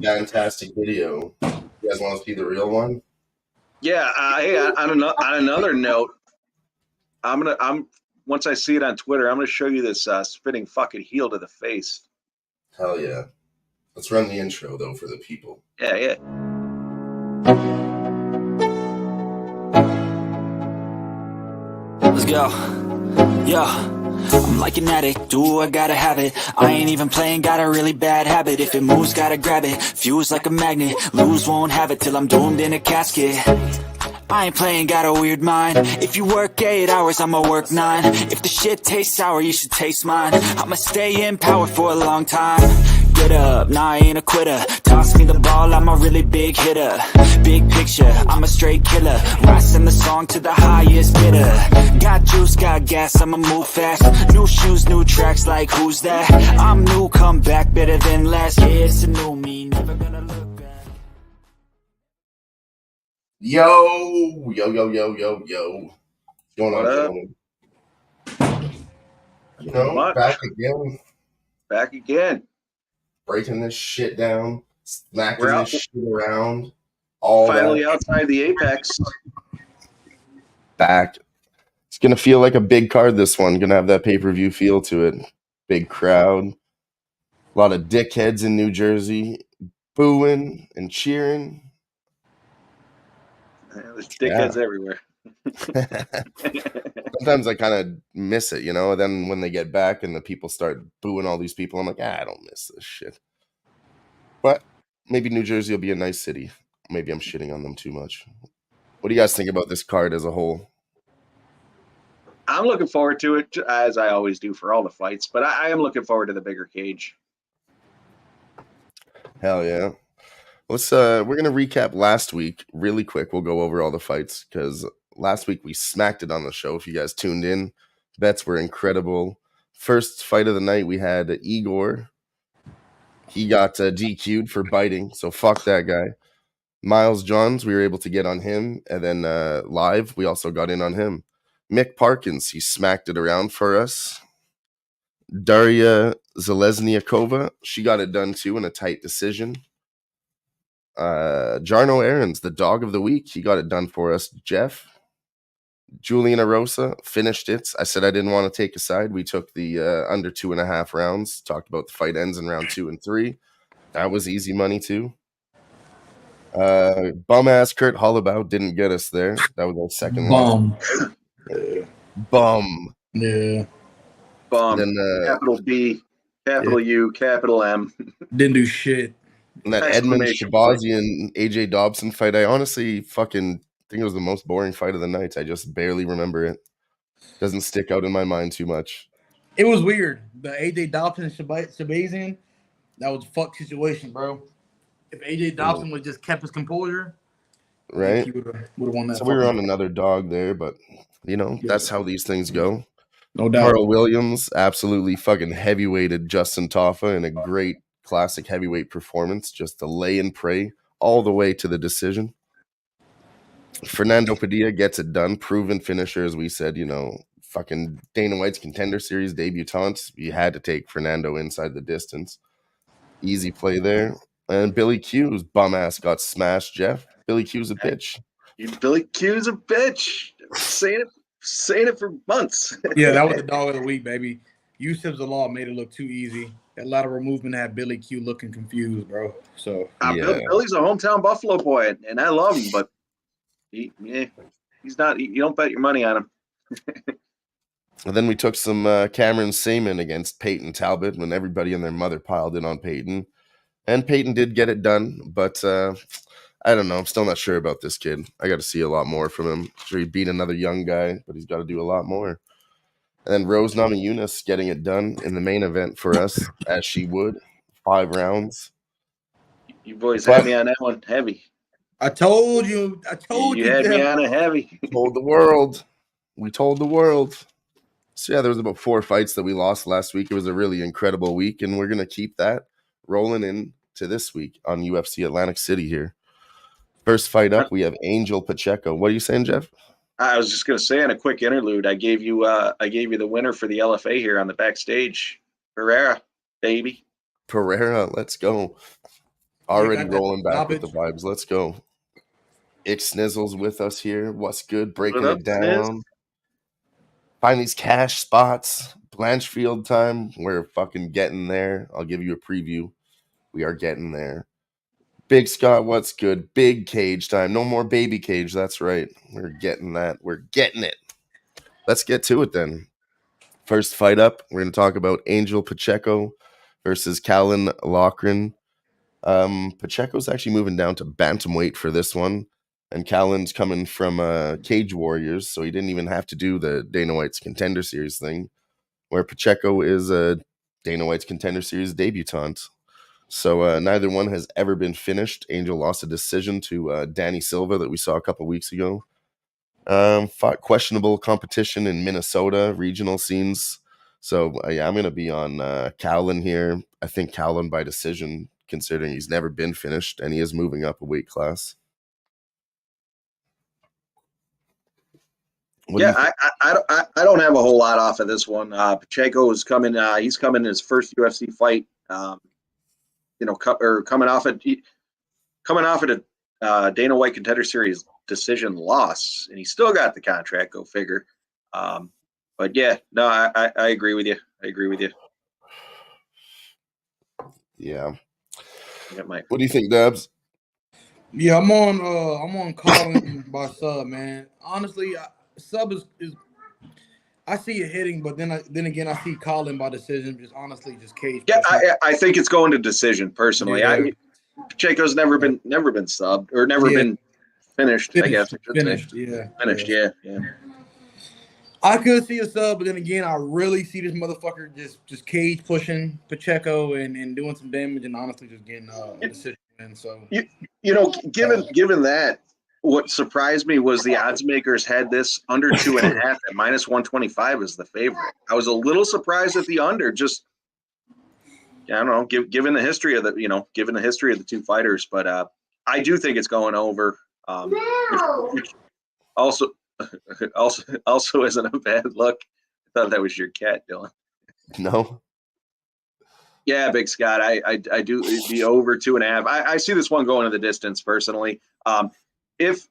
Fantastic video. You guys want to see the real one? Yeah. Hey, on another note, once I see it on Twitter, I'm gonna show you this spinning fucking heel to the face. Hell yeah. Let's run the intro though for the people. Yeah. Let's go. Yo, I'm like an addict, do I gotta have it. I ain't even playing, got a really bad habit. If it moves, gotta grab it, fuse like a magnet. Lose, won't have it till I'm doomed in a casket. I ain't playing, got a weird mind. If you work 8 hours, I'ma work 9. If the shit tastes sour, you should taste mine. I'ma stay in power for a long time. Get up, nah, I ain't a quitter. Toss me the ball, I'm a really big hitter. Big picture, I'm a straight killer. Rising the song to the highest bidder. Got juice, got gas, I'ma move fast. New shoes, new tracks, like who's that? I'm new, come back, better than last. Yeah, it's a new me, never gonna look back. Yo. What's going on, gentlemen? You know, back again. Breaking this shit down, smacking this shit around. Finally outside the Apex. Back. It's going to feel like a big card, this one. Going to have that pay-per-view feel to it. Big crowd. A lot of dickheads in New Jersey booing and cheering. There's dickheads everywhere. Sometimes I kind of miss it, you know? Then when they get back and the people start booing all these people, I'm like, I don't miss this shit. But maybe New Jersey will be a nice city. Maybe I'm shitting on them too much. What do you guys think about this card as a whole? I'm looking forward to it, as I always do for all the fights, but I am looking forward to the bigger cage. Hell yeah. We're gonna recap last week really quick. We'll go over all the fights because last week we smacked it on the show. If you guys tuned in, bets were incredible. First fight of the night, we had Igor. He got DQ'd for biting, so fuck that guy. Miles Johns, we were able to get on him, and then live, we also got in on him. Mick Parkins, he smacked it around for us. Daria Zelezniakova, she got it done too in a tight decision. Jarno Aarons, the dog of the week, he got it done for us. Jeff. Juliana Rosa finished it. I said I didn't want to take a side. We took the under 2.5 rounds. Talked about the fight ends in round 2 and 3. That was easy money too. Bum ass Kurt Hollabaugh didn't get us there. That was our second Bum. Bum. Yeah. Bum. Then, capital B, capital U, capital M. Didn't do shit. And that Edmund Shabazi and AJ Dobson fight, I honestly fucking think it was the most boring fight of the night. I just barely remember it. Doesn't stick out in my mind too much. It was weird. The AJ Dobson and Shabazian, that was a fuck situation, bro. If AJ Dobson would just kept his composure, right, he would have won that. So we were on another dog there, but you know, that's how these things go. No doubt. Carl Williams absolutely fucking heavyweighted Justin Toffa in a great classic heavyweight performance, just to lay and pray all the way to the decision. Fernando Padilla gets it done, proven finisher, as we said, you know, fucking Dana White's Contender Series debutante. You had to take Fernando inside the distance. Easy play there. And Billy Q's bum ass got smashed, Jeff. Billy Q's a bitch. Billy Q's a bitch. Saying it for months. Yeah, that was the dog of the week, baby. Yusuf Zalal made it look too easy. That lateral movement had Billy Q looking confused, bro. So Billy's a hometown Buffalo boy, and I love him, but he's not. You don't bet your money on him. And then we took some Cameron Saman against Peyton Talbot when everybody and their mother piled in on Peyton. And Peyton did get it done, but I don't know. I'm still not sure about this kid. I got to see a lot more from him. Sure, he beat another young guy, but he's got to do a lot more. And then Rose Namajunas getting it done in the main event for us, as she would. 5 rounds. You boys had me on that one heavy. I told you. You had me on it heavy. Told the world. We told the world. So yeah, there was about 4 fights that we lost last week. It was a really incredible week, and we're going to keep that rolling into this week on UFC Atlantic City here. First fight up, we have Angel Pacheco. What are you saying, Jeff? I was just going to say in a quick interlude, I gave you the winner for the LFA here on the backstage. Herrera, baby. Pereira, let's go. Already rolling back with the stoppage. vibes. Let's go. Ixnizzle's with us here. What's good? Breaking What up, it down. Find these cash spots. Blanchfield time. We're fucking getting there. I'll give you a preview. We are getting there. Big Scott, what's good? Big cage time. No more baby cage. That's right. We're getting that. We're getting it. Let's get to it then. First fight up, we're going to talk about Angel Pacheco versus Callan Loughran. Pacheco's actually moving down to bantamweight for this one, and Callan's coming from Cage Warriors, so he didn't even have to do the Dana White's Contender Series thing, where Pacheco is a Dana White's Contender Series debutant. So neither one has ever been finished. Angel lost a decision to Danny Silva that we saw a couple weeks ago. Fought questionable competition in Minnesota regional scenes. So yeah, I'm gonna be on Callan here. I think Callan by decision, considering he's never been finished and he is moving up a weight class. I don't have a whole lot off of this one. Pacheco is coming. He's coming his first UFC fight. Coming off at a Dana White Contender Series decision loss, and he still got the contract. Go figure. But yeah, no, I agree with you. Yeah. What do you think, Dabs? Yeah, I'm on Colin by sub, man. Honestly, sub is I see it hitting, but then again I see Colin by decision. Just honestly, just cage. Yeah, I think it's going to decision personally. Yeah. Pacheco's never been subbed or never been finished. I guess finished. Yeah. I could see a sub, but then again, I really see this motherfucker just cage pushing Pacheco and doing some damage, and honestly just getting a decision. And so given that, what surprised me was the odds makers had this under 2.5 at -125 as the favorite. I was a little surprised at the under. Just I don't know, given the history of the two fighters, but I do think it's going over. Which also isn't a bad look. I thought that was your cat, Dylan. No. Yeah, Big Scott. I do the over 2.5. I see this one going to the distance personally. If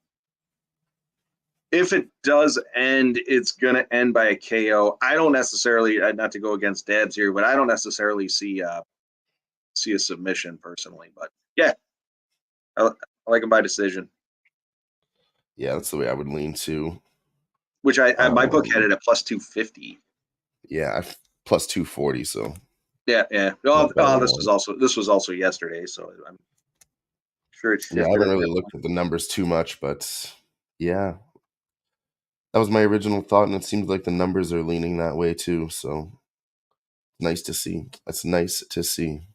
it does end, it's gonna end by a KO. I don't necessarily, not to go against Dabs here, but I don't necessarily see a submission personally. But yeah, I like him by decision. Yeah, that's the way I would lean too. Which my book had it at +250. Yeah, +240. So yeah. Well, this was also yesterday, so I'm sure it's. Yeah, I haven't really looked at the numbers too much, but yeah, that was my original thought, and it seems like the numbers are leaning that way too. So nice to see. That's nice to see.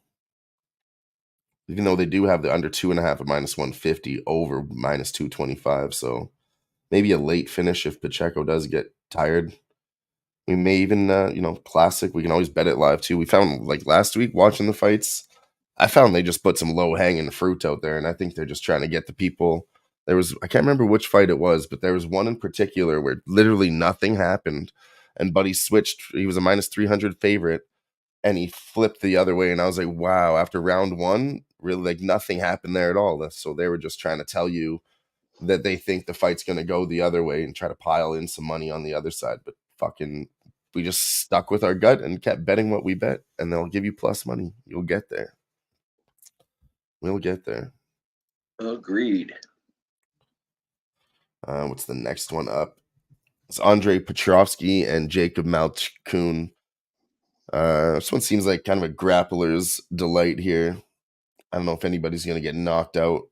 Even though they do have the under 2.5 at -150, over -225, so maybe a late finish if Pacheco does get tired. We may even, classic. We can always bet it live too. We found like last week watching the fights, I found they just put some low hanging fruit out there, and I think they're just trying to get the people. I can't remember which fight it was, but there was one in particular where literally nothing happened, and Buddy switched. He was a -300 favorite, and he flipped the other way, and I was like, wow. After round one, really like nothing happened there at all. So they were just trying to tell you that they think the fight's going to go the other way and try to pile in some money on the other side. But fucking, we just stuck with our gut and kept betting what we bet, and they'll give you plus money. You'll get there. We'll get there. Agreed. What's the next one up? It's Andre Petrovsky and Jacob Malkoun. This one seems like kind of a grappler's delight here. I don't know if anybody's going to get knocked out,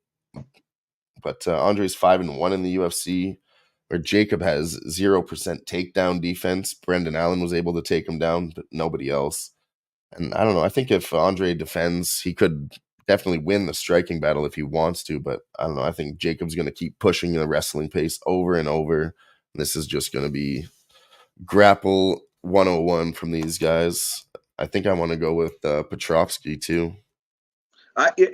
but Andre's 5-1 in the UFC, where Jacob has 0% takedown defense. Brendan Allen was able to take him down, but nobody else. And I don't know. I think if Andre defends, he could definitely win the striking battle if he wants to, but I don't know. I think Jacob's going to keep pushing the wrestling pace over and over. This is just going to be grapple 101 from these guys. I think I want to go with Petrovsky too.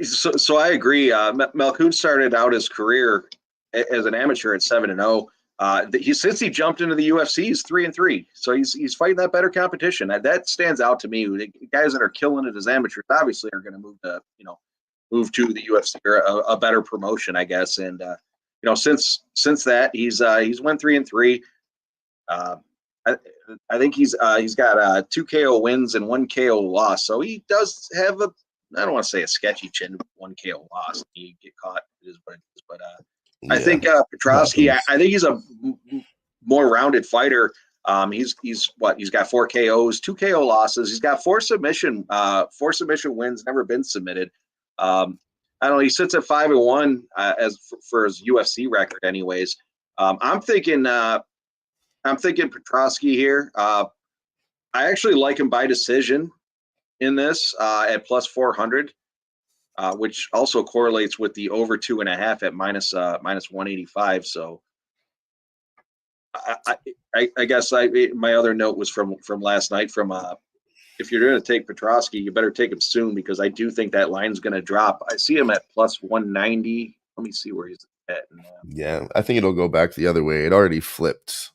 So I agree. Malkoun started out his career as an amateur at 7-0. Since he jumped into the UFC, he's 3-3. So he's fighting that better competition. That stands out to me. The guys that are killing it as amateurs obviously are going to move to the UFC or a better promotion, I guess. And since that he's went 3-3. I think he's got 2 KO wins and 1 KO loss. So he does have I don't want to say a sketchy chin, 1 KO loss. He get caught. It is what it is. But I think Petroski, I think he's a more rounded fighter. He's got 4 KOs, 2 KO losses. He's got 4 submission wins, never been submitted. I don't know. He sits at 5-1 for his UFC record, anyways. I'm thinking Petroski here. I actually like him by decision in this at plus 400. Which also correlates with the over 2.5 at minus 185. So I guess my other note was from last night if you're going to take Petroski, you better take him soon because I do think that line's going to drop. I see him at plus 190. Let me see where he's at. Yeah, I think it'll go back the other way. It already flipped.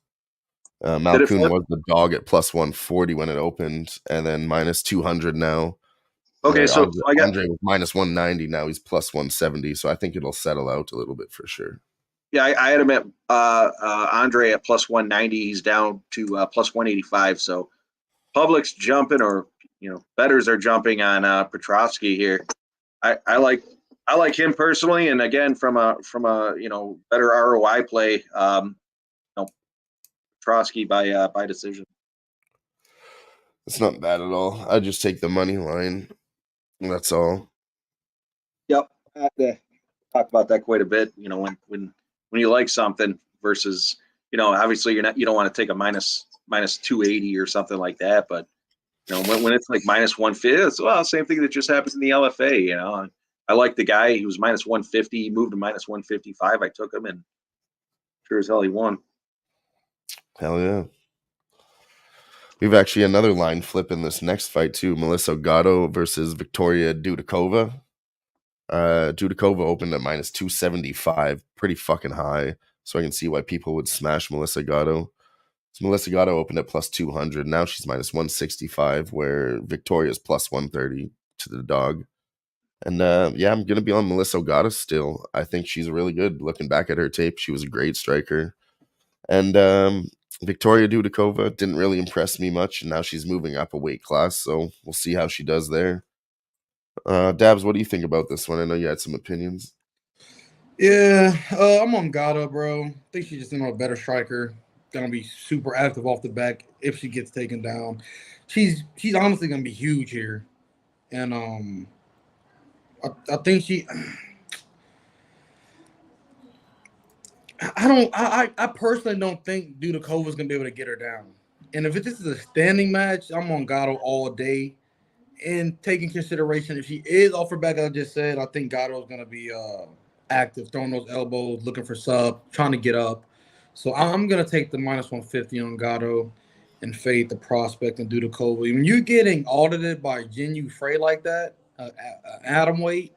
Malkoun was the dog at plus 140 when it opened, and then minus 200 now. Okay, so Andre was minus 190. Now he's plus 170. So I think it'll settle out a little bit for sure. Yeah, I had him at Andre at plus 190. He's down to plus 185. So public's jumping, or bettors are jumping on Petroski here. I like him personally, and again from a better ROI play. Petroski by decision. It's not bad at all. I just take the money line. That's all. Yep, I have to talk about that quite a bit. When you like something versus obviously you don't want to take a minus 280 or something like that, but when it's like minus 150, it's same thing that just happens in the LFA. I like the guy. He was minus 150. He moved to minus 155. I took him, and sure as hell he won. Hell yeah. We've actually another line flip in this next fight too. Melissa Gatto versus Victoria Dudakova. Dudakova opened at minus 275, pretty fucking high. So I can see why people would smash Melissa Gatto. So Melissa Gatto opened at plus 200. Now she's minus 165, where Victoria's plus 130 to the dog. And I'm gonna be on Melissa Gatto still. I think she's really good. Looking back at her tape, she was a great striker. And Victoria Dudakova didn't really impress me much, and now she's moving up a weight class, so we'll see how she does there. Dabs, what do you think about this one? I know you had some opinions. Yeah, I'm on Gatto, bro. I think she's just a better striker. Gonna be super active off the back if she gets taken down. She's honestly gonna be huge here, and I think she. I personally don't think Dudakova's gonna be able to get her down. And if this is a standing match, I'm on Gatto all day. And taking consideration if she is off her back, I just said, I think Gatto's gonna be active, throwing those elbows, looking for sub, trying to get up. So I'm gonna take the minus 150 on Gatto and fade the prospect and Dudakova. When you're getting audited by Jinu Frey like that, atom weight.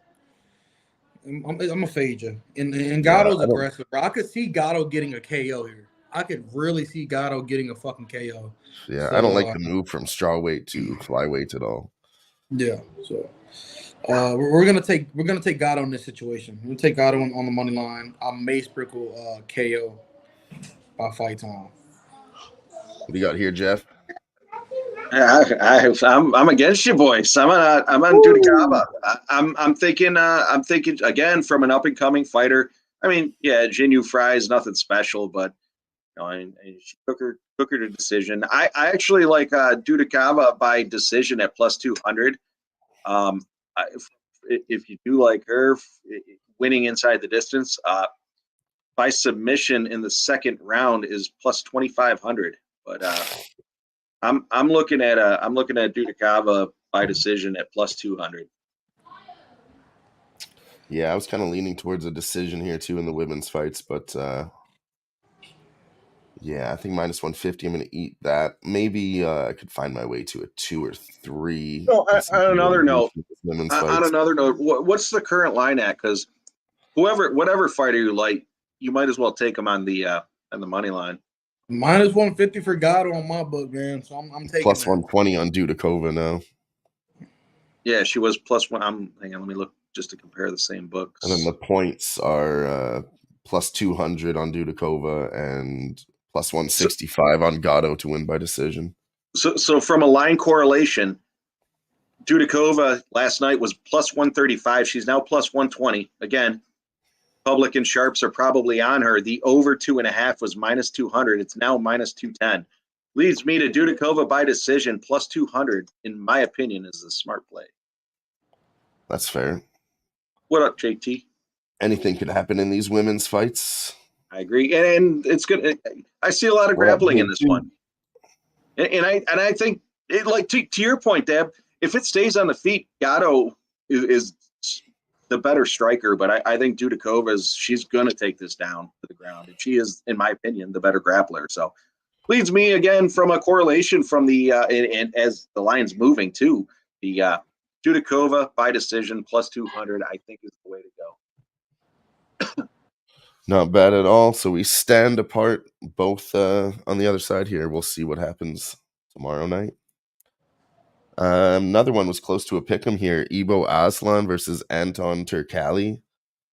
I'm gonna fade you. And Gatto's aggressive. I could see Gatto getting a KO here. I could really see Gatto getting a fucking KO. Yeah, so, I don't like the move from strawweight to flyweight at all. Yeah, so we're gonna take Gatto in this situation. We're gonna take Gatto on the money line. I may sprinkle KO by fight time. What do you got here, Jeff? I'm against you, boys. I'm on Dudakova. I'm thinking again from an up and coming fighter. I mean, yeah, Jinu Frey is nothing special, but she took her to decision. I actually like Dudakova by decision at plus 200. If you do like her winning inside the distance, by submission in the second round is plus 2,500. But I'm looking at Dudakova by decision at plus 200. Yeah, I was kind of leaning towards a decision here too in the women's fights, but yeah, I think minus 150. I'm going to eat that. Maybe I could find my way to a 2 or 3. No, on another note, what's the current line at? Because whatever fighter you like, you might as well take them on the and the money line. Minus 150 for Gatto on my book, man. So I'm taking Plus that. 120 on Dudakova now. Yeah, she was plus one. Hang on, let me look just to compare the same books. And then the points are plus 200 on Dudakova and plus 165 on Gatto to win by decision. So from a line correlation, Dudakova last night was plus 135. She's now plus 120. Again, public and sharps are probably on her. The over 2.5 was minus 200. It's now minus 210. Leads me to Dudakova by decision plus 200. In my opinion, is a smart play. That's fair. What up, JT? Anything could happen in these women's fights. I agree, and it's good. I see a lot of grappling in this one, and I think it, like to your point, Deb. If it stays on the feet, Gatto is the better striker, but I think Dudakova she's going to take this down to the ground, and she is, in my opinion, the better grappler. So leads me again from a correlation from the and as the line's moving too, the Dudakova by decision plus 200, I think is the way to go. Not bad at all. So we stand apart both on the other side here. We'll see what happens tomorrow night. Another one was close to a pick'em here. Ibo Aslan versus Anton Turkalj.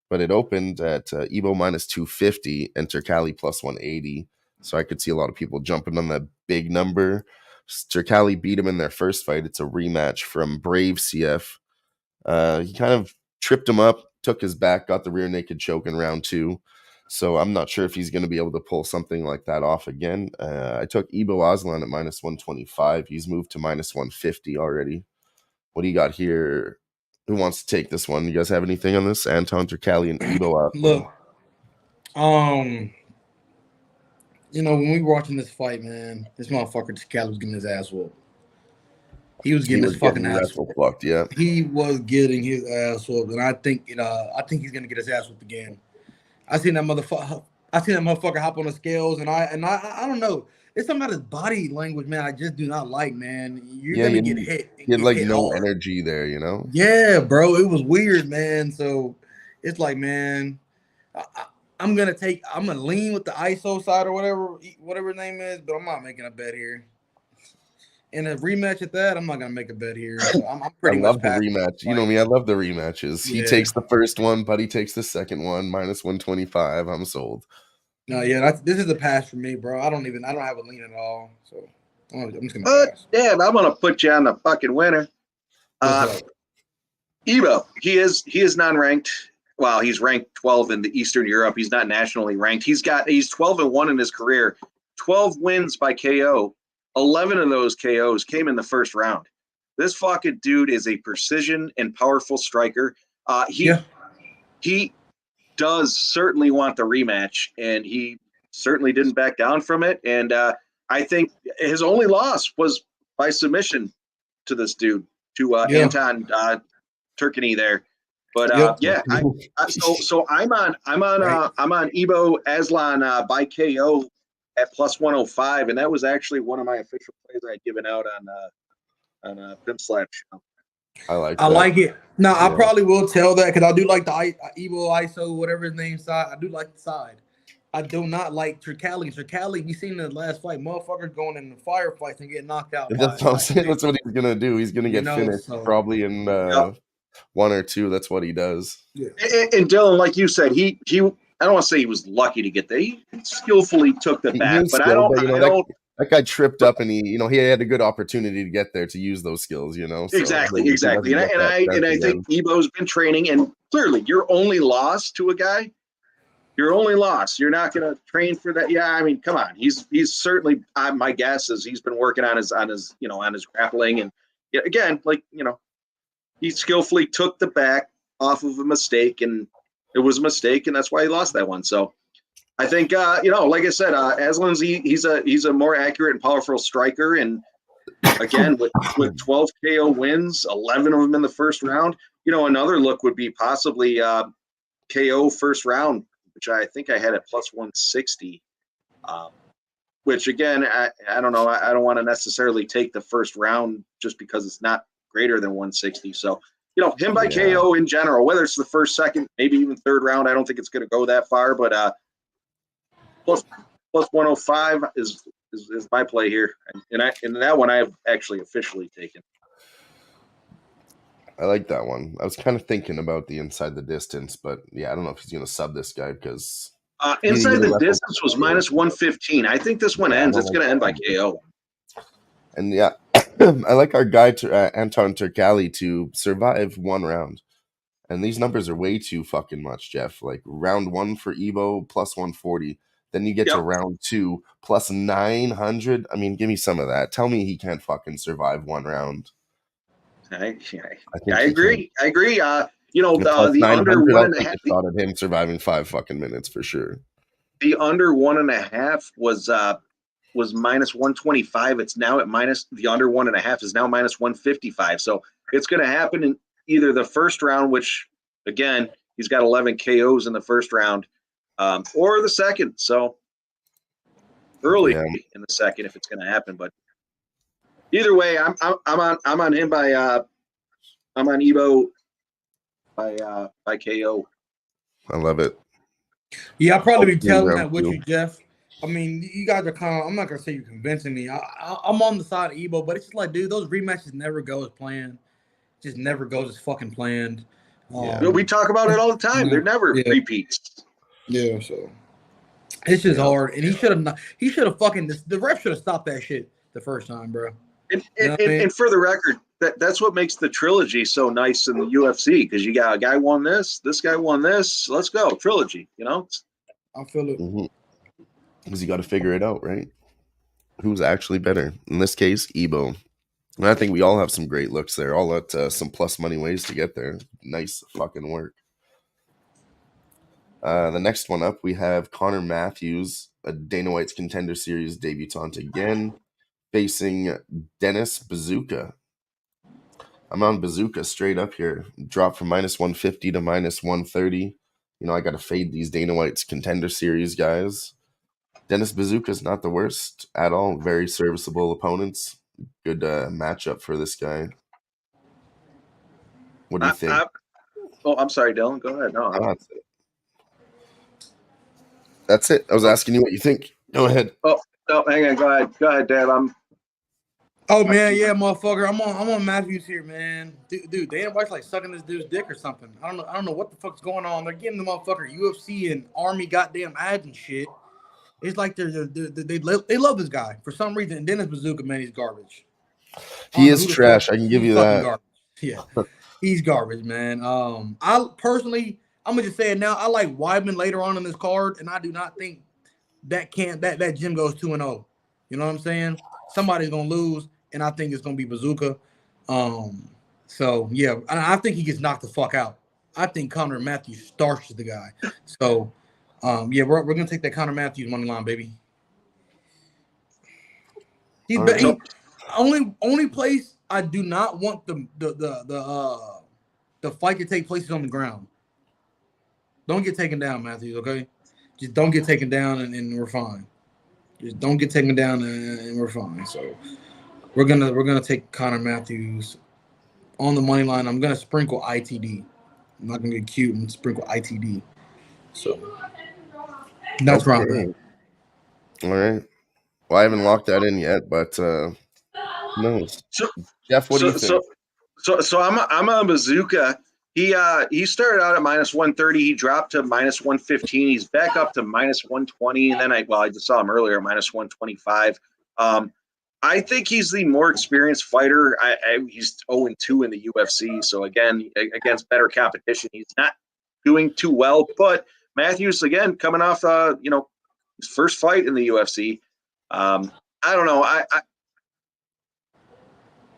But it opened at Ibo minus 250 and Turkalj plus 180. So I could see a lot of people jumping on that big number. Turkalj beat him in their first fight. It's a rematch from Brave CF. He kind of tripped him up, took his back, got the rear naked choke in round 2. So I'm not sure if he's going to be able to pull something like that off again. I took Ibo Aslan at minus 125. He's moved to minus 150 already. What do you got here? Who wants to take this one? You guys have anything on this? Anton Turkalj and Ibo Aslan. Look, when we were watching this fight, man, this motherfucker Turkalj was getting his ass whooped. He was getting his fucking ass whooped. Yeah. He was getting his ass whooped, and I think he's gonna get his ass whooped again. I seen that motherfucker hop on the scales, and I don't know. It's something about his body language, man. I just do not like, man. You're gonna get hit. He had like no hard. energy there, you know? Yeah, bro. It was weird, man. So it's like, man, I'm gonna lean with the ISO side or whatever his name is, but I'm not making a bet here. In a rematch at that, I'm not gonna make a bet here. So I'm pretty much. I love the rematch. You know me, I love the rematches. Yeah. He takes the first one, Buddy takes the second one, minus 125. I'm sold. No, yeah, this is a pass for me, bro. I don't have a lean at all. So I'm just gonna pass. Yeah, I'm gonna put you on the fucking winner. Ibo, he is non-ranked. Well, he's ranked 12 in the Eastern Europe. He's not nationally ranked. He's 12-1 in his career, 12 wins by KO. 11 of those KOs came in the first round. This fucking dude is a precision and powerful striker. He does certainly want the rematch, and he certainly didn't back down from it. And I think his only loss was by submission to this dude, to Anton Turkalj there. But so I'm on Ibo Aslan by KO at plus 105, and that was actually one of my official plays I had given out on Pimp Slap Show. I like it. Now, I probably will tell that because I do like the Ibo ISO, whatever his name side. I do like the side. I do not like Turkalj. Turkalj, we seen in the last fight, motherfuckers going in the firefights and getting knocked out. That's what I'm saying. That's what he's going to do. He's going to get finished probably in 1 or 2. That's what he does. Yeah. And Dylan, like you said, he I don't want to say he was lucky to get there. He skillfully took the back, but that guy tripped up, and he had a good opportunity to get there to use those skills, So exactly. And I think Ibo's been training, and clearly, your only loss to a guy, your only loss. You're not going to train for that. Yeah, I mean, come on. He's certainly. My guess is he's been working on his grappling, and again, he skillfully took the back off of a mistake, and it was a mistake, and that's why he lost that one. So I think, like I said, Aslan's he's a more accurate and powerful striker, and again with 12 KO wins, 11 of them in the first round. Another look would be possibly KO first round, which I think I had at plus 160. Which again, I don't know. I don't want to necessarily take the first round just because it's not greater than 160. So. Him by KO in general, whether it's the first, second, maybe even third round, I don't think it's going to go that far. But plus plus 105 is my play here, and that one I've actually officially taken. I like that one. I was kind of thinking about the inside the distance, but yeah, I don't know if he's going to sub this guy because inside the distance was minus 115. I think this one ends. It's going to end by KO. And yeah, I like our guy Anton Turkali to survive one round. And these numbers are way too fucking much, Jeff. Like round 1 for Evo plus 140. Then you get to round 2 plus 900. I mean, give me some of that. Tell me he can't fucking survive one round. I agree. I agree. The under 1.5. I thought of him surviving 5 fucking minutes for sure. The under 1.5 was minus 125. It's now at the under 1.5 is now minus 155. So it's going to happen in either the first round, which again, he's got 11 KOs in the first round, or the second. So early in the second, if it's going to happen. But either way, I'm on him by I'm on Evo by KO. I love it. Yeah, I'll probably be telling that with you, Jeff. I mean, you guys are kind of, I'm not going to say you're convincing me. I'm on the side of Evo, but it's just like, dude, those rematches never go as planned. Just never goes as fucking planned. We talk about it all the time. They're never repeats. Yeah, so it's just hard. And he should have fucking, the ref should have stopped that shit the first time, bro. And for the record, that's what makes the trilogy so nice in the UFC, because you got a guy won this guy won this. Let's go, trilogy, I feel it. Mm-hmm. Because you got to figure it out, right? Who's actually better? In this case, Evo. And I think we all have some great looks there. All at some plus money ways to get there. Nice fucking work. The next one up, we have Connor Matthews, a Dana White's Contender Series debutant again, facing Dennis Bazooka. I'm on Bazooka straight up here. Drop from minus 150 to minus 130. I got to fade these Dana White's Contender Series guys. Dennis Bazooka's not the worst at all. Very serviceable opponents. Good matchup for this guy. What do you think? I'm sorry, Dylan. Go ahead. No, that's it. I was asking you what you think. Go ahead. Oh, no, hang on. Go ahead, Dad. Oh man, yeah, motherfucker. I'm on Matthews here, man. Dude, Dana White's like sucking this dude's dick or something. I don't know what the fuck's going on. They're getting the motherfucker UFC and Army goddamn ads and shit. It's like they love this guy for some reason. And Dennis Bazooka, man, he's garbage. He is trash. I can give you that. Garbage. Yeah, he's garbage, man. I personally, I'm gonna just say it now. I like Weidman later on in this card, and I do not think that gym goes 2-0. You know what I'm saying? Somebody's gonna lose, and I think it's gonna be Bazooka. So yeah, I think he gets knocked the fuck out. I think Connor Matthews starches the guy. So. Yeah, we're gonna take that Connor Matthews money line, baby. Only place I do not want the fight to take place is on the ground. Don't get taken down, Matthews. Okay, just don't get taken down, and we're fine. Just don't get taken down, and we're fine. So we're gonna take Connor Matthews on the money line. I'm gonna sprinkle ITD. I'm not gonna get cute and sprinkle ITD. So. That's wrong. All right. Well, I haven't locked that in yet, but who knows? Jeff, what do you think? So I'm on Bazooka. He started out at minus 130. He dropped to minus 115. He's back up to minus 120, and then I just saw him earlier, minus 125. I think he's the more experienced fighter. He's 0-2 in the UFC, so again against better competition, he's not doing too well, but. Matthews again coming off, his first fight in the UFC. I don't know.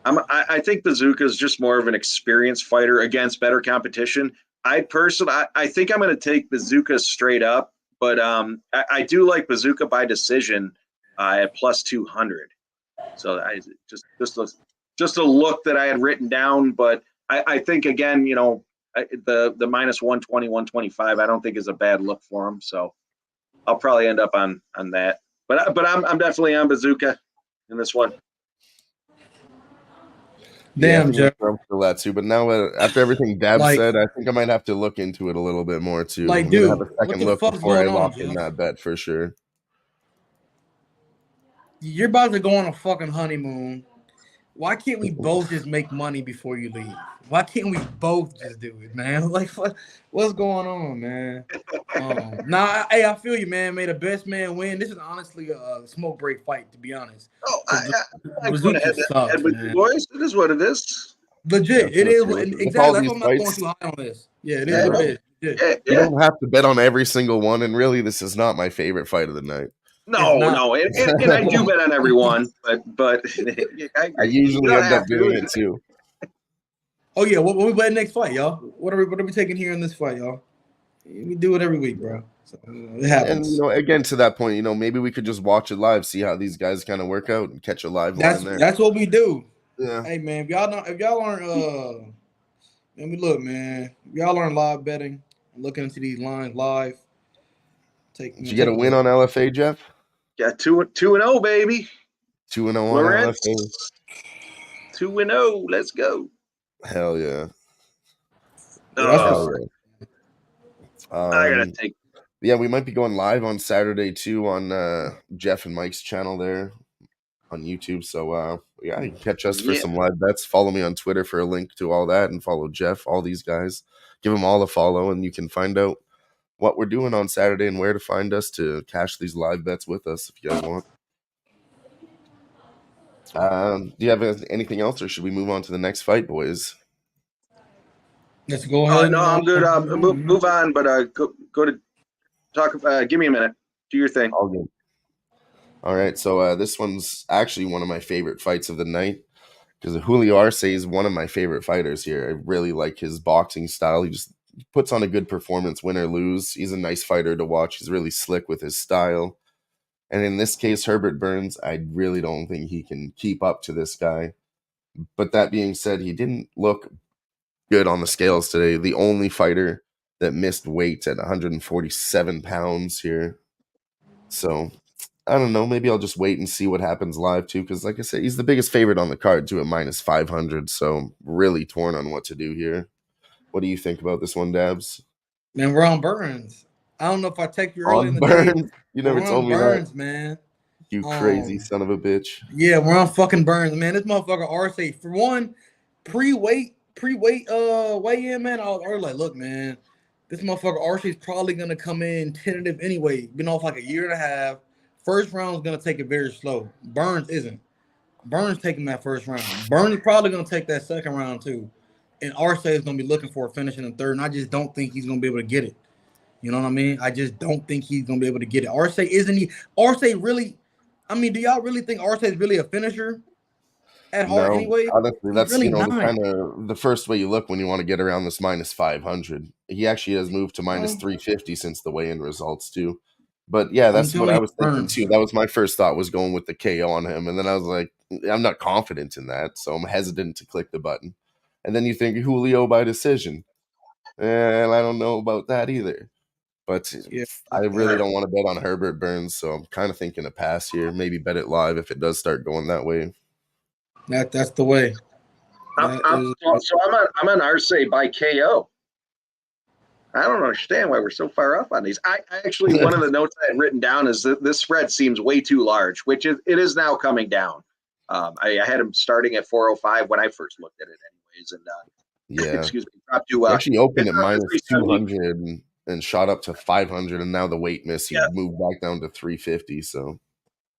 I think Bazooka is just more of an experienced fighter against better competition. I think I'm going to take Bazooka straight up, but I do like Bazooka by decision at plus 200. So I just a look that I had written down, but I think again, the minus 120, 125, I don't think is a bad look for him. So I'll probably end up on that. But I'm definitely on Bazooka in this one. Damn, Jeff. For that too. But now after everything Dab said, I think I might have to look into it a little bit more too. Like, dude, have a second look before I lock in that bet for sure. You're about to go on a fucking honeymoon. Why can't we both just make money before you leave? Why can't we both just do it, man? Like, what's going on, man? Hey, I feel you, man. May the best man win. This is honestly a smoke break fight, to be honest. Oh, Because I'm going to Bazooka head sucks, with you man. boys. It is what it is. Yeah, Legit, it for is. sure. With all Exactly. That's these why I'm not going fights, too high on this. Yeah, it is Yeah, what yeah, it is. Legit. yeah, you yeah. don't have to bet on every single one, and really, this is not my favorite fight of the night. It's No, not. no, and I do bet on everyone, but I, I you usually don't end up have doing to. it too. Oh yeah, what we betting next fight, y'all? What are we taking here in this fight, y'all? We do it every week, bro. So it And happens. again, to that point, maybe we could just watch it live, see how these guys kind of work out, and catch a live line there. That's what we do. Yeah. Hey man, if y'all aren't let me look, man. If y'all aren't live betting and looking into these lines live, Did you get take a a win look. on LFA, Jeff? Got 2-0, baby. 2-0 on LFA. Lawrence, 2-0. Let's go. Hell yeah. Yeah, that's Oh, Hell what's yeah. I gotta take. Yeah, we might be going live on Saturday too on Jeff and Mike's channel there on YouTube. So yeah, you can catch us for Yeah, some live bets. Follow me on Twitter for a link to all that, and follow Jeff, all these guys. Give them all a follow, and you can find out what we're doing on Saturday and where to find us to cash these live bets with us if you guys want. Do you have anything else, or should we move on to the next fight, boys? Let's go ahead no, and I'm good. move Move on, but go to talk. Give me a minute. Do your thing. All good. All right, so this one's actually one of my favorite fights of the night because Julio Arce is one of my favorite fighters here. I really like his boxing style. He just puts on a good performance, win or lose. He's a nice fighter to watch. He's really slick with his style. And in this case, Herbert Burns, I really don't think he can keep up to this guy. But that being said, he didn't look good on the scales today. The only fighter that missed weight at 147 pounds here. So I don't know. Maybe I'll just wait and see what happens live too. Because like I said, he's the biggest favorite on the card too at minus 500. So really torn on what to do here. What do you think about this one, Dabs? Man, we're on Burns. I don't know if I text you earlier in On the day, Burns? You but never we're on told me that. Burns, man. You crazy Um, son of a bitch. yeah, we're on fucking Burns, man. This motherfucker Arce, for one, pre-weight, weigh in, man. I was already like, look, man, this motherfucker Arce is probably gonna come in tentative anyway. Been off like a year and a half. First round is gonna take it very slow. Burns isn't. Burns taking that first round. Burns is probably gonna take that second round too. And Arce is gonna be looking for a finish in the third, and I just don't think he's gonna be able to get it. You know what I mean? I just don't think he's gonna be able to get it. Arce isn't he? Arce really? I mean, do y'all really think Arce is really a finisher at heart No, anyway? honestly, He's that's really the not. kind of the first way you look when you want to get around this minus 500. He actually has moved to minus Well, 350 since the weigh-in results too. But yeah, I'm that's what telling I you, was thinking Burns. too. That was my first thought, was going with the KO on him, and then I was like, I'm not confident in that, so I'm hesitant to click the button. And then you think Julio by decision, and I don't know about that either. But Yeah, I really Uh, don't want to bet on Herbert Burns, so I'm kind of thinking a pass here. Maybe bet it live if it does start going that way. that's the way. That is. I'm on Arce by KO. I don't understand why we're so far up on these. I actually, one of the notes I had written down is that this spread seems way too large, which it is now coming down. I had him starting at 405 when I first looked at it, anyways, and Yeah. excuse me, dropped to Actually opened it's at dropped to minus 370. 200 and shot up to 500, and now the weight miss, he Yeah, moved back down to 350. So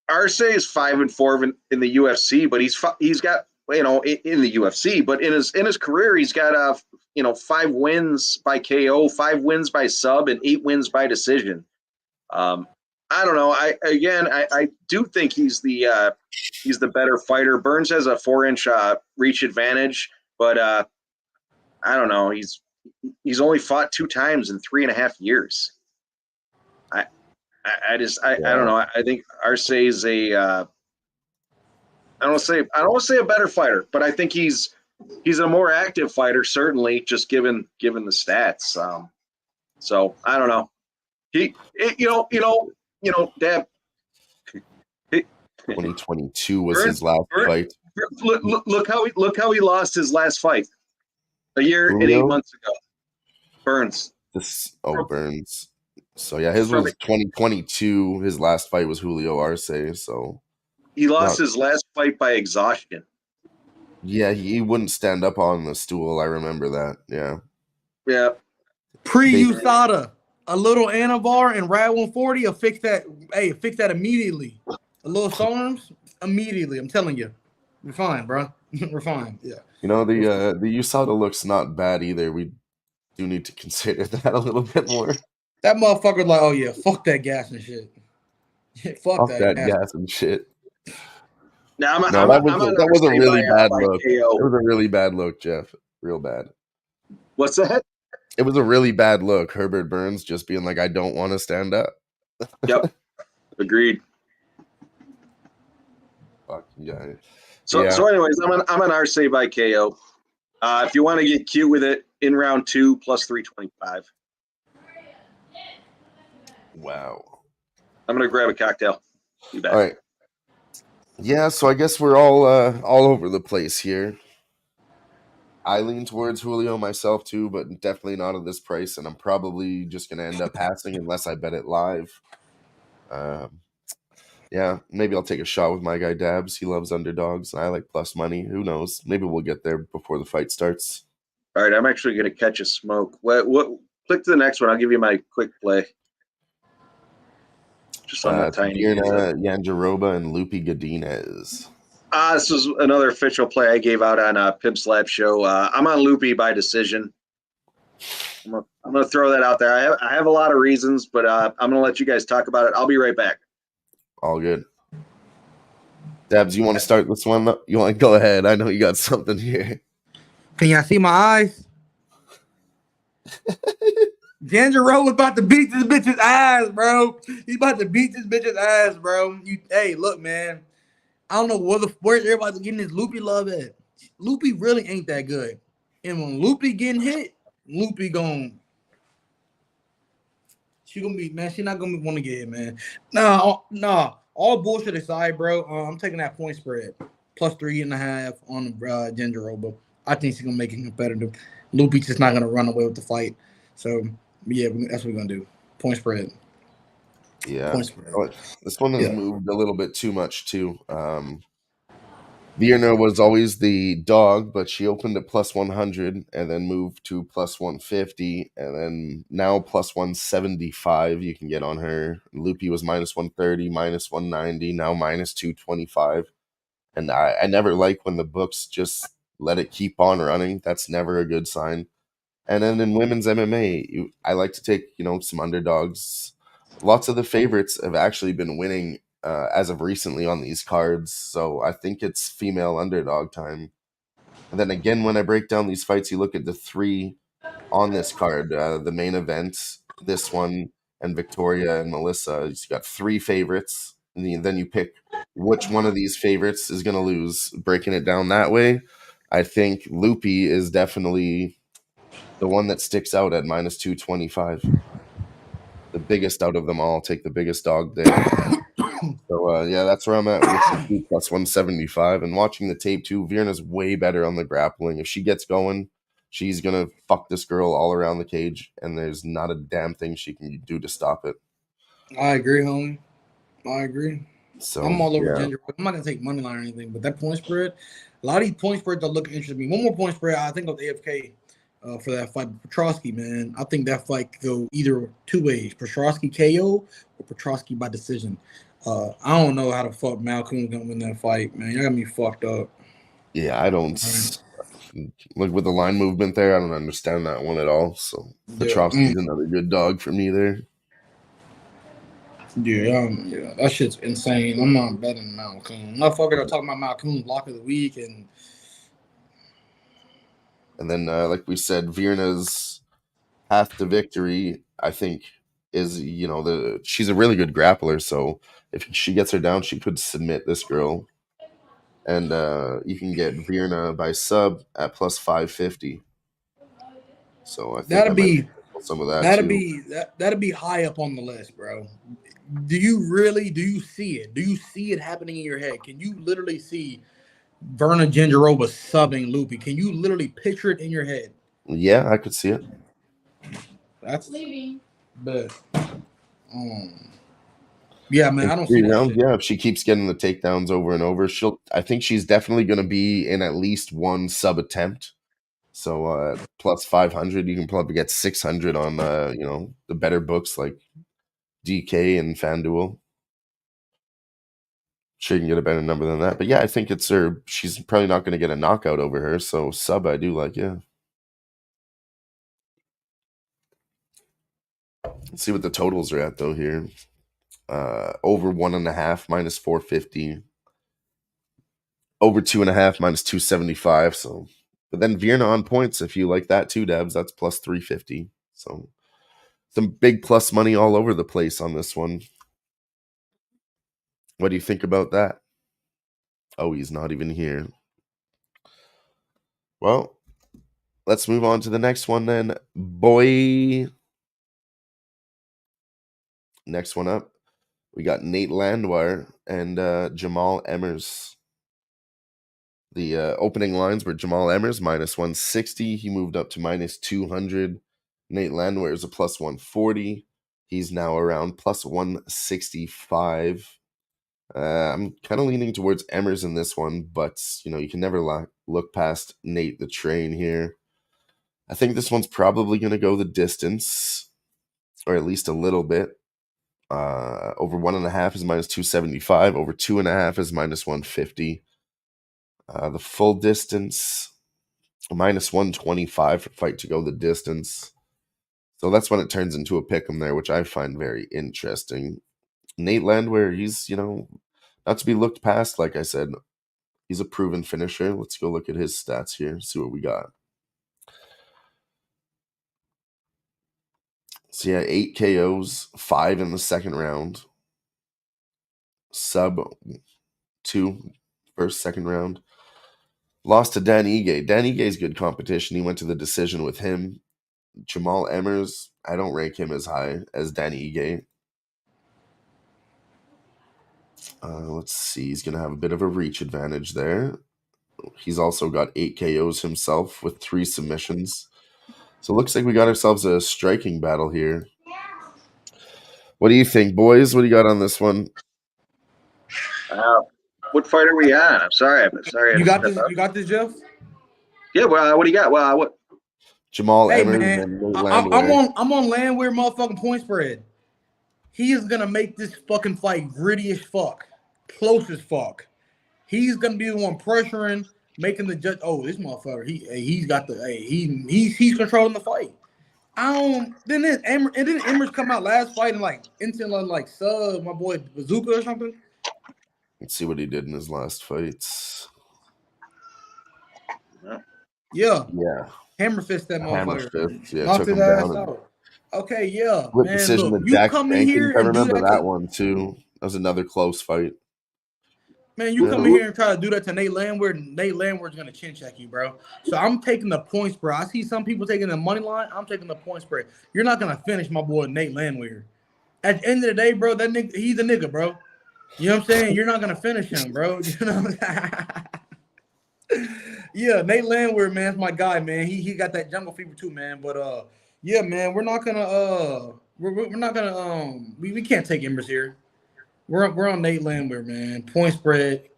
Arce is 5-4 in the UFC, but he's got in the UFC, but in his career he's got 5 wins by KO, 5 wins by sub, and 8 wins by decision. I don't know. I do think he's the better fighter. Burns has a 4-inch reach advantage, but I don't know. He's only fought 2 times in 3.5 years. I don't yeah, know. I think Arce is I don't want to say a better fighter, but I think he's a more active fighter, certainly, just given the stats. So I don't know. Dad. 2022 was Burns, his last Burns, fight. look how he lost his last fight a year and 8 Julio, months ago. Burns. Burns. So yeah, his From was 2022. His last fight was Julio Arce. So He lost his last fight by exhaustion. Yeah, he wouldn't stand up on the stool. I remember that. Yeah. Yeah. Pre-USADA, a little Anavar and Rad 140 will fix that. Hey, fix that immediately. A little storms immediately. I'm telling you, we're fine, bro. We're fine. Yeah. You know, the USADA looks not bad either. We do need to consider that a little bit more. That motherfucker's like, oh yeah, fuck that gas and shit. Fuck that gas and shit. Now that was a really bad look. It was a really bad look, Jeff. Real bad. What's that? It was a really bad look. Herbert Burns just being like, I don't want to stand up. Yep. Agreed. Fuck yeah. So anyways, I'm an Arce by KO. If you want to get cute with it, in round 2 plus 325. Wow. I'm gonna grab a cocktail. Be back. All right. Yeah, so I guess we're all over the place here. I lean towards Julio myself too, but definitely not at this price, and I'm probably just gonna end up passing unless I bet it live. Yeah, maybe I'll take a shot with my guy Dabs. He loves underdogs, and I like plus money. Who knows? Maybe we'll get there before the fight starts. All right, I'm actually gonna catch a smoke. What? Click to the next one. I'll give you my quick play. Just on that tiny. Yanjaroba and Lupi Godinez. This is another official play I gave out on Pimp Slap Show. I'm on Lupi by decision. I'm gonna throw that out there. I have a lot of reasons, but I'm gonna let you guys talk about it. I'll be right back. All good. Dabs, you want to start this one? You want to go ahead? I know you got something here. Can y'all see my eyes? Janjaro was about to beat this bitch's ass, bro. He's about to beat this bitch's ass, bro. Hey, look, man. I don't know where everybody's getting this Lupi love at. Lupi really ain't that good. And when Lupi getting hit, Lupi she gonna be, man, she not gonna want to get hit, man. Nah. All bullshit aside, bro. I'm taking that point spread. Plus 3.5 on Janjaroba. I think she's gonna make it competitive. Lupi's just not gonna run away with the fight. So yeah, that's what we're gonna do. Point spread. Yeah. This one has moved a little bit too much too. Virna was always the dog, but she opened at plus 100 and then moved to plus 150 and then now plus 175 you can get on her. Lupi was minus 130, minus 190, now minus 225. And I never like when the books just let it keep on running. That's never a good sign. And then in women's MMA, I like to take, some underdogs. Lots of the favorites have actually been winning as of recently on these cards. So I think it's female underdog time. And then again, when I break down these fights, you look at the 3 on this card, the main event, this one, and Victoria and Melissa. You got 3 favorites. And then you pick which one of these favorites is going to lose. Breaking it down that way, I think Lupi is definitely the one that sticks out at minus 225. The biggest out of them all. Take the biggest dog there. So, that's where I'm at with plus 175. And watching the tape, too, Virna's way better on the grappling. If she gets going, she's going to fuck this girl all around the cage, and there's not a damn thing she can do to stop it. I agree, homie. I agree. So I'm all over Ginger. I'm not going to take money line or anything, but that point spread, a lot of these point spreads are looking interesting to me. One more point spread, I think, of AFK. For that fight, Petrosky, man, I think that fight could go either 2 ways: Petrosky KO or Petrosky by decision. I don't know how the fuck Malcolm's gonna win that fight, man. You got me fucked up. Yeah, I don't look with the line movement there. I don't understand that one at all. So Petrosky's another good dog for me there. Yeah, that shit's insane. I'm not betting Malcolm. Motherfucker, talking about Malcolm's lock of the week And then, like we said, Virna's path to victory, I think, is, she's a really good grappler. So if she gets her down, she could submit this girl. And you can get Virna by sub at plus 550. So I think that'd be some of that. That'd be high up on the list, bro. Do you see it? Do you see it happening in your head? Can you literally see Virna Jandiroba subbing Lupi? Can you literally picture it in your head? Yeah, I could see it. That's leaving. But Yeah, man, in I don't see 3 that rounds. shit. Yeah, if she keeps getting the takedowns over and over, I think she's definitely going to be in at least one sub attempt. So plus 500, you can probably get 600 on the better books like DK and FanDuel. Sure, you can get a better number than that. But yeah, I think it's her. She's probably not going to get a knockout over her. So sub, I do like, yeah. Let's see what the totals are at though here. Over 1.5 minus 450. Over 2.5 minus 275. So, but then Vierna on points. If you like that too, Debs, that's plus 350. So some big plus money all over the place on this one. What do you think about that? Oh, he's not even here. Well, let's move on to the next one then. Boy. Next one up, we got Nate Landwehr and Jamal Emmers. The opening lines were Jamal Emmers minus 160. He moved up to minus 200. Nate Landwehr is a plus 140. He's now around plus 165. I'm kind of leaning towards Emmers in this one, but you can never look past Nate the Train here. I think this one's probably going to go the distance, or at least a little bit. Over 1.5 is minus 275. Over 2.5 is minus 150. The full distance, minus 125 for fight to go the distance. So that's when it turns into a pick'em there, which I find very interesting. Nate Landwehr, he's, not to be looked past, like I said. He's a proven finisher. Let's go look at his stats here, see what we got. So yeah, 8 KOs, 5 in the second round. Sub 2 first, second round. Lost to Dan Ige. Dan Ige's good competition. He went to the decision with him. Jamal Emmers, I don't rank him as high as Dan Ige. Let's see. He's going to have a bit of a reach advantage there. He's also got 8 KOs himself with 3 submissions. So it looks like we got ourselves a striking battle here. What do you think, boys? What do you got on this one? What fight are we on? I'm sorry. You got this. You got this, Jeff. Yeah. Well, what do you got? Well, what? Jamal Hey, Emmers man, and Nate I'm on Landwehr motherfucking point spread. He is gonna make this fucking fight gritty as fuck, close as fuck. He's gonna be the one pressuring, making the judge. Oh, this motherfucker. He's got the. He's controlling the fight. Then Emmers come out last fight and like sub my boy Bazooka or something. Let's see what he did in his last fights. Yeah. Hammer fist that motherfucker. Hammer fist, yeah, Knocked took his him ass down. out. Okay, yeah, Split man. decision Look, with you Jack come in Jenkins. here I and do remember that. that one too. That was another close fight. Man, you come in here and try to do that to Nate Landwehr. Nate Landwehr's gonna chin check you, bro. So I'm taking the point spread. I see some people taking the money line. I'm taking the point spread. You're not gonna finish my boy Nate Landwehr. At the end of the day, bro, that nigga, he's a nigga, bro. You know what I'm saying? You're not gonna finish him, bro. You know what I'm Yeah, Nate Landwehr, man, is my guy, man. He got that jungle fever too, man. But yeah, man, we're not gonna we're not gonna we can't take Emmers here. We're on Nate Landwehr, man. Point spread,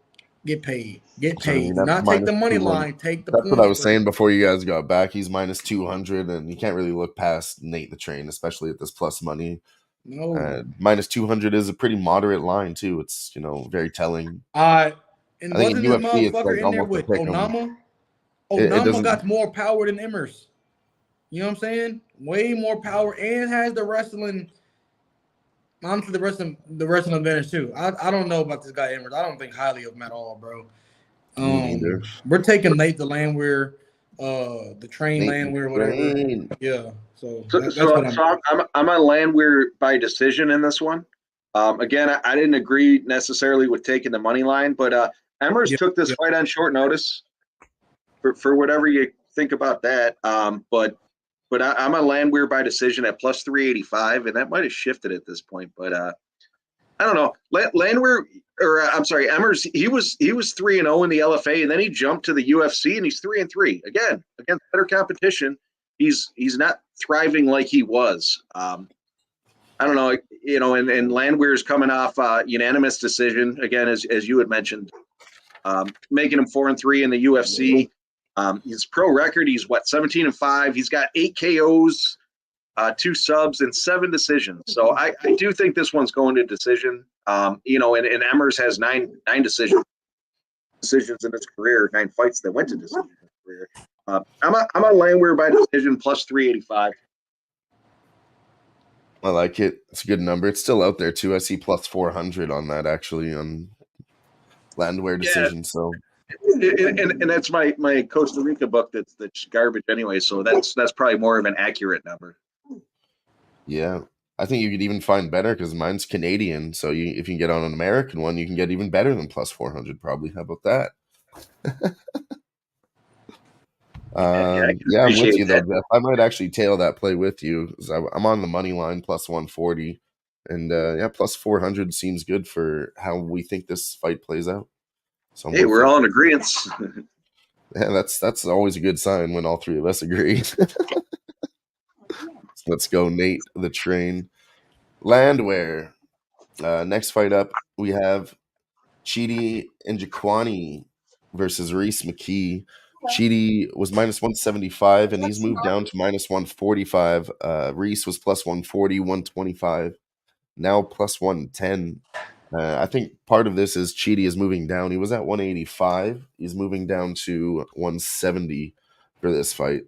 get paid. Get paid. Do not take the money line, take the That's point what I was spread. saying before you guys got back. He's minus 200, and you can't really look past Nate the Train, especially at this plus money. No. Minus 200 is a pretty moderate line too. It's very telling. And I think wasn't in this UFC it's motherfucker like in there almost a with pick 'em. Onama? It Onama doesn't. got more power than Emmers. You know what I'm saying? Way more power and has the wrestling. Honestly, the wrestling advantage too. I don't know about this guy Emmers. I don't think highly of him at all, bro. Me neither. We're taking Nate the Landwehr, the Train Nate Landwehr, the whatever. Train. Yeah. So So, that's so, what so I'm on Landwehr by decision in this one. Again, I didn't agree necessarily with taking the money line, but Emmers took this fight on short notice for whatever you think about that. But I'm on Landwehr by decision at plus 385, and that might have shifted at this point. But I don't know. Landwehr, or I'm sorry, Emmers, he was 3-0 in the LFA, and then he jumped to the UFC, and he's 3-3 again against better competition. He's not thriving like he was. I I don't know, and Landwehr's coming off unanimous decision again, as you had mentioned, making him 4-3 in the UFC. His pro record, he's 17-5. He's got 8 KOs, 2 subs, and 7 decisions. So I do think this one's going to decision. And Emmers has 9 decisions in his career, 9 fights that went to decision in his career. I'm on Landwehr by decision plus 385. I like it. It's a good number. It's still out there too. I see plus 400 on that actually on Landwehr decision. Yeah. So, and that's my Costa Rica book. That's garbage anyway. So that's probably more of an accurate number. Yeah, I think you could even find better because mine's Canadian. So if you can get on an American one, you can get even better than plus 400 probably. How about that? I'm with you though, Jeff. I might actually tail that play with you. I'm on the money line plus 140, and plus 400 seems good for how we think this fight plays out. So hey, we're all in agreement. Yeah, that's always a good sign when all 3 of us agree. Let's go, Nate the Train. Landwehr. Next fight up, we have Chidi Njokuani versus Reese McKee. Chidi was minus 175, and he's moved down to minus 145. Reese was plus 140, 125, now plus 110. I think part of this is Chidi is moving down. He was at 185. He's moving down to 170 for this fight.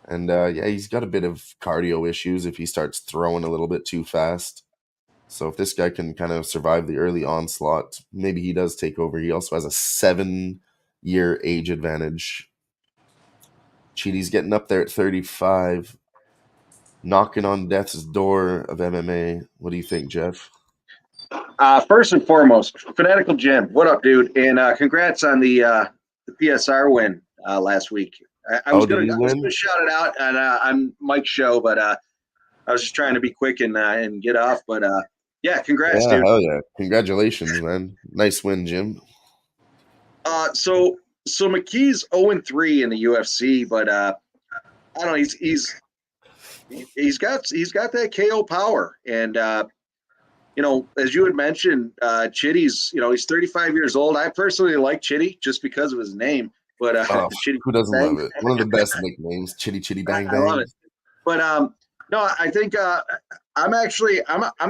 And he's got a bit of cardio issues if he starts throwing a little bit too fast. So if this guy can kind of survive the early onslaught, maybe he does take over. He also has a 7-year age advantage. Chidi's getting up there at 35, knocking on death's door of MMA. What do you think, Jeff? First and foremost, Fanatical Jim, what up, dude? And congrats on the PSR win last week. I was going to shout it out on Mike's show, but I was just trying to be quick and get off. But congrats, dude. Hell yeah. Congratulations, man. Nice win, Jim. So McKee's 0-3 in the UFC, but I don't know, he's got that KO power. And as you had mentioned, Chidi's, he's 35 years old. I personally like Chidi just because of his name. But Chitty, who doesn't love it? One of the best nicknames, Chitty Bang Bang. I love it. But no, I think I'm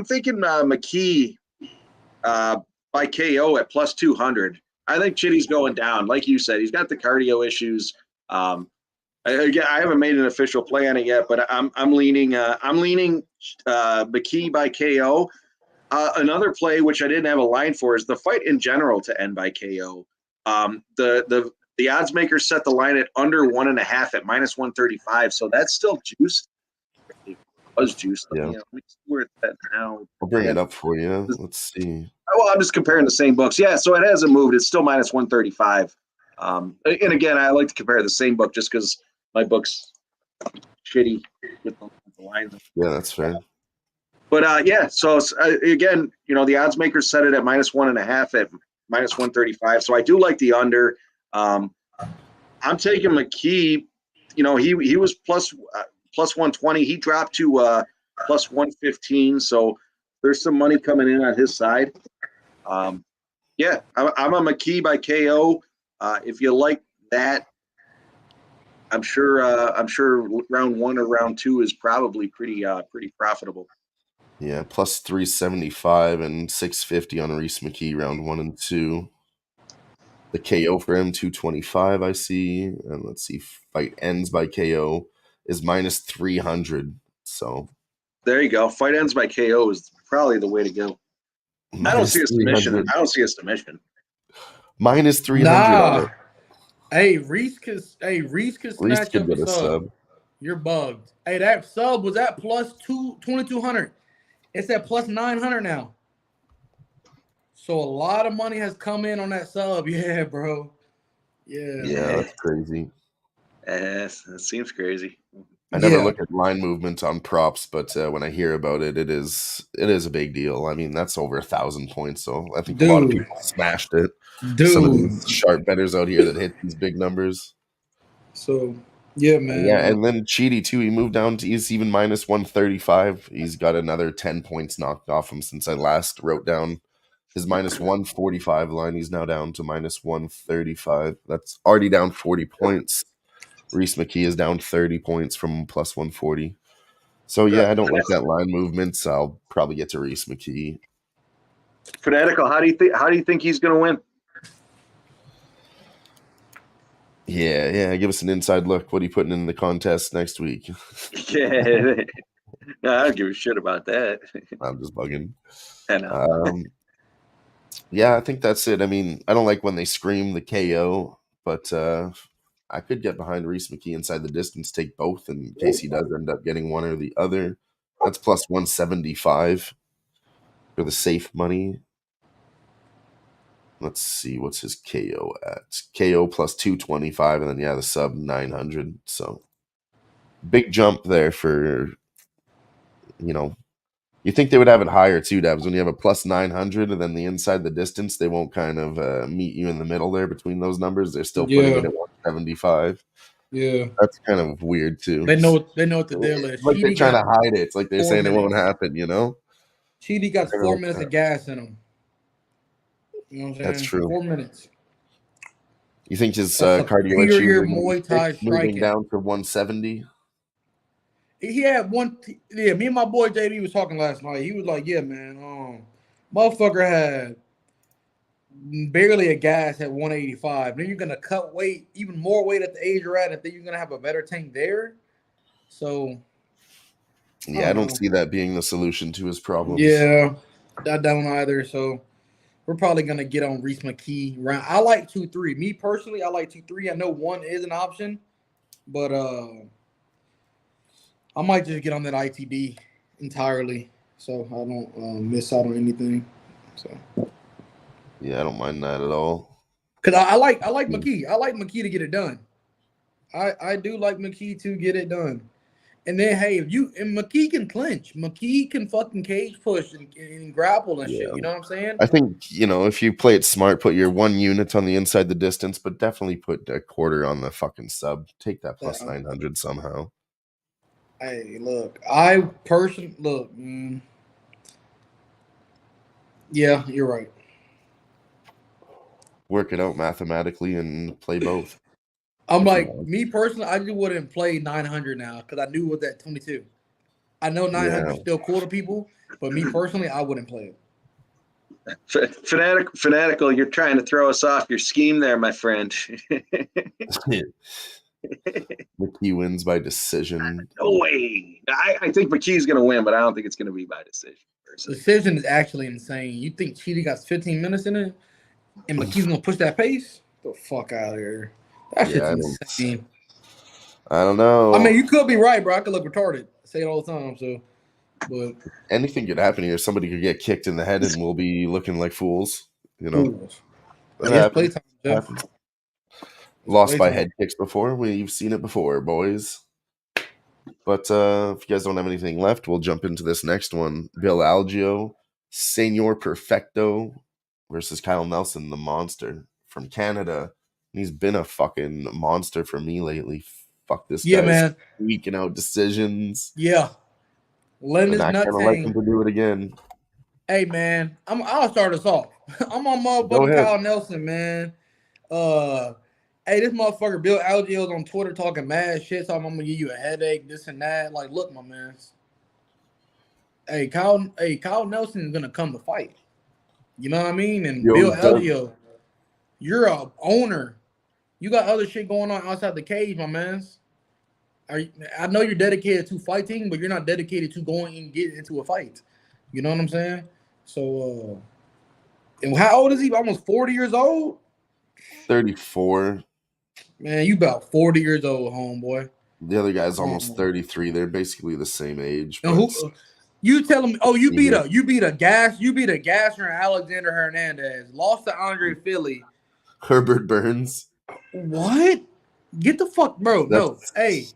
thinking McKee by KO at plus 200. I think Chitty's going down, like you said. He's got the cardio issues. Again, I haven't made an official play on it yet, but I'm leaning McKee by KO. Another play which I didn't have a line for is the fight in general to end by KO. The odds makers set the line at under 1.5 at minus 135, so that's still juiced. It was juiced. Yeah. Where it's at now. I'll bring it up for you. Let's see. Well, I'm just comparing the same books. Yeah, so it hasn't moved. It's still minus 135. And again, I like to compare the same book just because my book's shitty with the lines. Yeah, that's fair. But so again, the odds makers set it at minus 1.5 at minus 135. So I do like the under. I'm taking McKee. He was plus 120. He dropped to plus 115. So there's some money coming in on his side. I'm on McKee by KO. If you like that, I'm sure round 1 or round 2 is probably pretty profitable. Yeah, plus 375 and 650 on Reese McKee round 1 and 2. The KO for him 225 I see, and let's see, fight ends by KO is minus 300. So there you go. Fight ends by KO is probably the way to go. I don't see a submission. Minus 300 on it. Hey, Reese could snatch up a sub. You're bugged. Hey, that sub was at plus 2,200. It's at plus 900 now. So a lot of money has come in on that sub. Yeah, bro. Yeah. Yeah, that's crazy. That seems crazy. I never look at line movement on props, but when I hear about it, it is a big deal. I mean, that's over 1,000 points, so I think a lot of people smashed it. Some of these sharp bettors out here that hit these big numbers. So Yeah, man. Yeah, and then Cheaty too. He moved down to he's even minus 135. He's got another 10 points knocked off him since I last wrote down his minus 145 line. He's now down to minus 135. That's already down 40 points. Reese McKee is down 30 points from plus 140. So yeah, I don't like that line movement. So I'll probably get to Reese McKee. Fanatical, how do you think he's going to win? Yeah. Give us an inside look. What are you putting in the contest next week? Yeah, no, I don't give a shit about that. I'm just bugging. I know. Yeah, I think that's it. I mean, I don't like when they scream the KO, but I could get behind Reese McKee inside the distance, take both in case he does end up getting one or the other. That's plus 175 for the safe money. Let's see, what's his KO at? KO plus 225, and then the sub 900. So big jump there for, you think they would have it higher too, Dabs, when you have a plus 900 and then the inside the distance, they won't kind of meet you in the middle there between those numbers. They're still putting it at 175. Yeah. That's kind of weird too. They know what the deal is. Like they're trying to hide it. It's like they're saying it won't happen, Cheaty got 4 minutes of gas in him. You know what I'm saying? That's true. 4 minutes. You think his cardio Muay Thai moving down to 170? He had one. Yeah, me and my boy JD was talking last night. He was like, "Yeah, man, motherfucker had barely a gas at 185. Then you're gonna cut weight, even more weight at the age you're at, and then you're gonna have a better tank there." So, yeah, I don't see that being the solution to his problems. Yeah, I don't either. So, we're probably gonna get on Reese McKee. I like 2-3. Me personally, I like 2-3. I know 1 is an option, but I might just get on that ITD entirely, so I don't miss out on anything. So yeah, I don't mind that at all. Cause I like McKee. I like McKee to get it done. I do like McKee to get it done. And then hey, and McKee can clinch. McKee can fucking cage push and grapple and shit. You know what I'm saying? I think, if you play it smart, put your 1 unit on the inside the distance, but definitely put a quarter on the fucking sub. Take that plus 900 somehow. Hey, look, I personally look. Yeah, you're right. Work it out mathematically and play both. I'm like, me personally, I just wouldn't play 900 now because I knew what that 22. I know 900 is still cool to people, but me personally, I wouldn't play it. Fanatical, you're trying to throw us off your scheme there, my friend. McKee wins by decision. No way. I think McKee's going to win, but I don't think it's going to be by decision. Decision is actually insane. You think Cheaty got 15 minutes in it, and McKee's going to push that pace? Get the fuck out of here. That shit's insane. I don't know. I mean, you could be right, bro. I could look retarded. I say it all the time. So, but anything could happen here. Somebody could get kicked in the head, and we'll be looking like fools. Fools. It happens. Lost by head kicks before. We've seen it before, boys. But if you guys don't have anything left, we'll jump into this next one. Bill Algeo, Senor Perfecto versus Kyle Nelson, the monster from Canada. He's been a fucking monster for me lately. Fuck this guy. Man. Weeking out decisions. Yeah. Lend his nuts. I can't like him to do it again. Hey, man. I'll start us off. I'm on motherfucking Kyle Nelson, man. Hey, this motherfucker Bill Algeo's on Twitter talking mad shit, talking I'm gonna give you a headache, this and that. Like, look, my man. Hey, Kyle Nelson is gonna come to fight. You know what I mean? And Bill Algeo, you're a owner. You got other shit going on outside the cage, my man. I know you're dedicated to fighting, but you're not dedicated to going and getting into a fight. You know what I'm saying? So, and how old is he? Almost 40 years old? 34. Man, you about 40 years old, homeboy. The other guy's almost 33. They're basically the same age. You tell him? Oh, you beat a gasser Alexander Hernandez. Lost to Andre Philly. Herbert Burns. What? Get the fuck, bro. No. Hey,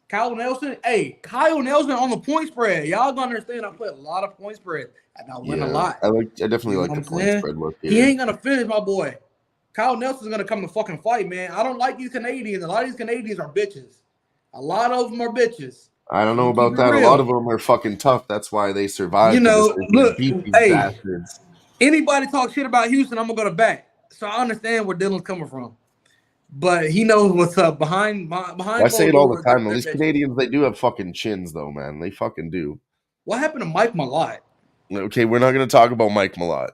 Kyle Nelson. Hey, Kyle Nelson on the point spread. Y'all gonna understand I play a lot of point spread and I win a lot. I definitely like the point spread look here. He ain't gonna finish, my boy. Kyle Nelson's gonna come to fucking fight, man. I don't like these Canadians. A lot of these Canadians are bitches. A lot of them are bitches. I don't know You keep about it that. A lot real. of them are fucking tough. That's why they You survived the know, decision and look, beat these hey, bastards. anybody talk shit about Houston, I'm gonna go to bat. So I understand where Dylan's coming from. But he knows what's up behind I say closed it all the doors. time, though. They're These bitches. Canadians, they do have fucking chins, though, man. They fucking do. What happened to Mike Malott? Okay, we're not going to talk about Mike Malott.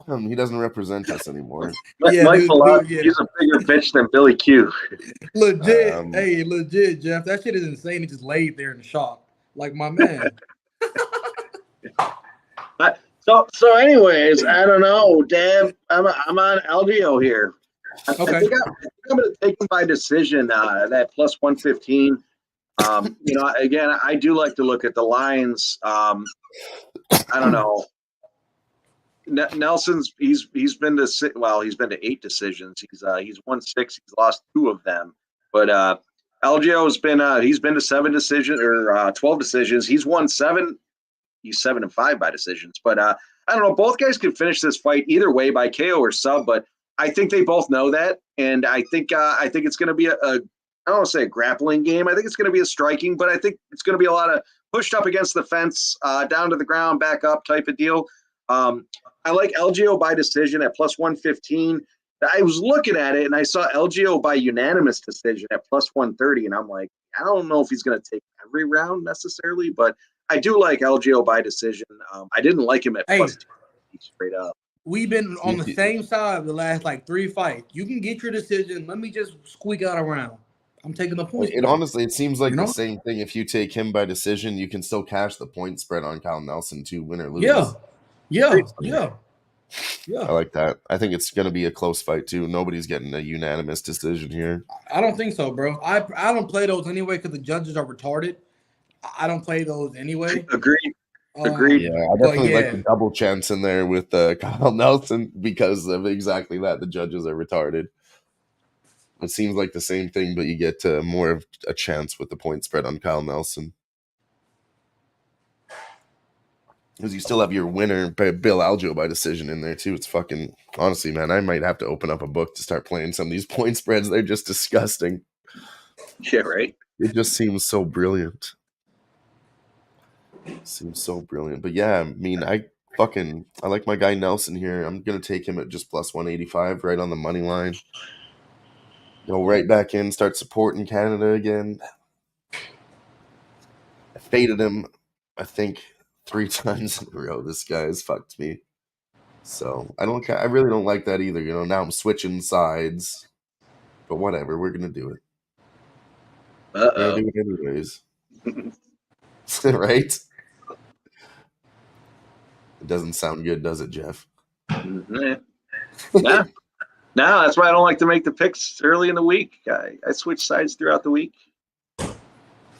He doesn't represent us anymore. Yeah, Mike Malott, yeah. he's a bigger bitch than Billy Q. Legit, legit, Jeff. That shit is insane. He just laid there in shock, like my man. So anyways, I don't know, Dave. I'm on LGO here. I Okay. think I'm going to take him by decision. That plus 115. Again, I do like to look at the lines. I don't know. Nelson's he's been to 8 decisions. He's won 6. He's lost 2 of them. But LGO's he's been to 7 decisions or 12 decisions. He's won 7. He's 7-5 by decisions. But I don't know. Both guys could finish this fight either way by KO or sub. But I think they both know that, and I think it's going to be I don't want to say a grappling game. I think it's going to be a striking, but I think it's going to be a lot of pushed up against the fence, down to the ground, back up type of deal. I like LGO by decision at plus 115. I was looking at it and I saw LGO by unanimous decision at plus 130, and I'm like, I don't know if he's going to take every round necessarily, but I do like LGO by decision. I didn't like him at plus 2 straight up. We've been on the same side of the last like 3 fights. You can get your decision. Let me just squeak out a round. I'm taking the points. Honestly, it seems like the same thing. If you take him by decision, you can still cash the point spread on Kyle Nelson too, win or lose. Yeah. I like that. I think it's going to be a close fight too. Nobody's getting a unanimous decision here. I don't think so, bro. I don't play those anyway because the judges are retarded. I don't play those anyway. Agreed. Yeah, I definitely like the double chance in there with Kyle Nelson because of exactly that. The judges are retarded. It seems like the same thing, but you get more of a chance with the point spread on Kyle Nelson. Because you still have your winner, Bill Algeo, by decision in there, too. It's fucking... Honestly, man, I might have to open up a book to start playing some of these point spreads. They're just disgusting. Yeah, right? It just seems so brilliant. But yeah, I mean, I like my guy Nelson here. I'm going to take him at just plus 185, right on the money line. Go right back in, start supporting Canada again. I faded him, I think, 3 times in a row. This guy has fucked me. So I really don't like that either. Now I'm switching sides. But whatever, we're gonna do it. We're gonna do it anyways. Right? It doesn't sound good, does it, Jeff? Yeah. No, that's why I don't like to make the picks early in the week. I switch sides throughout the week.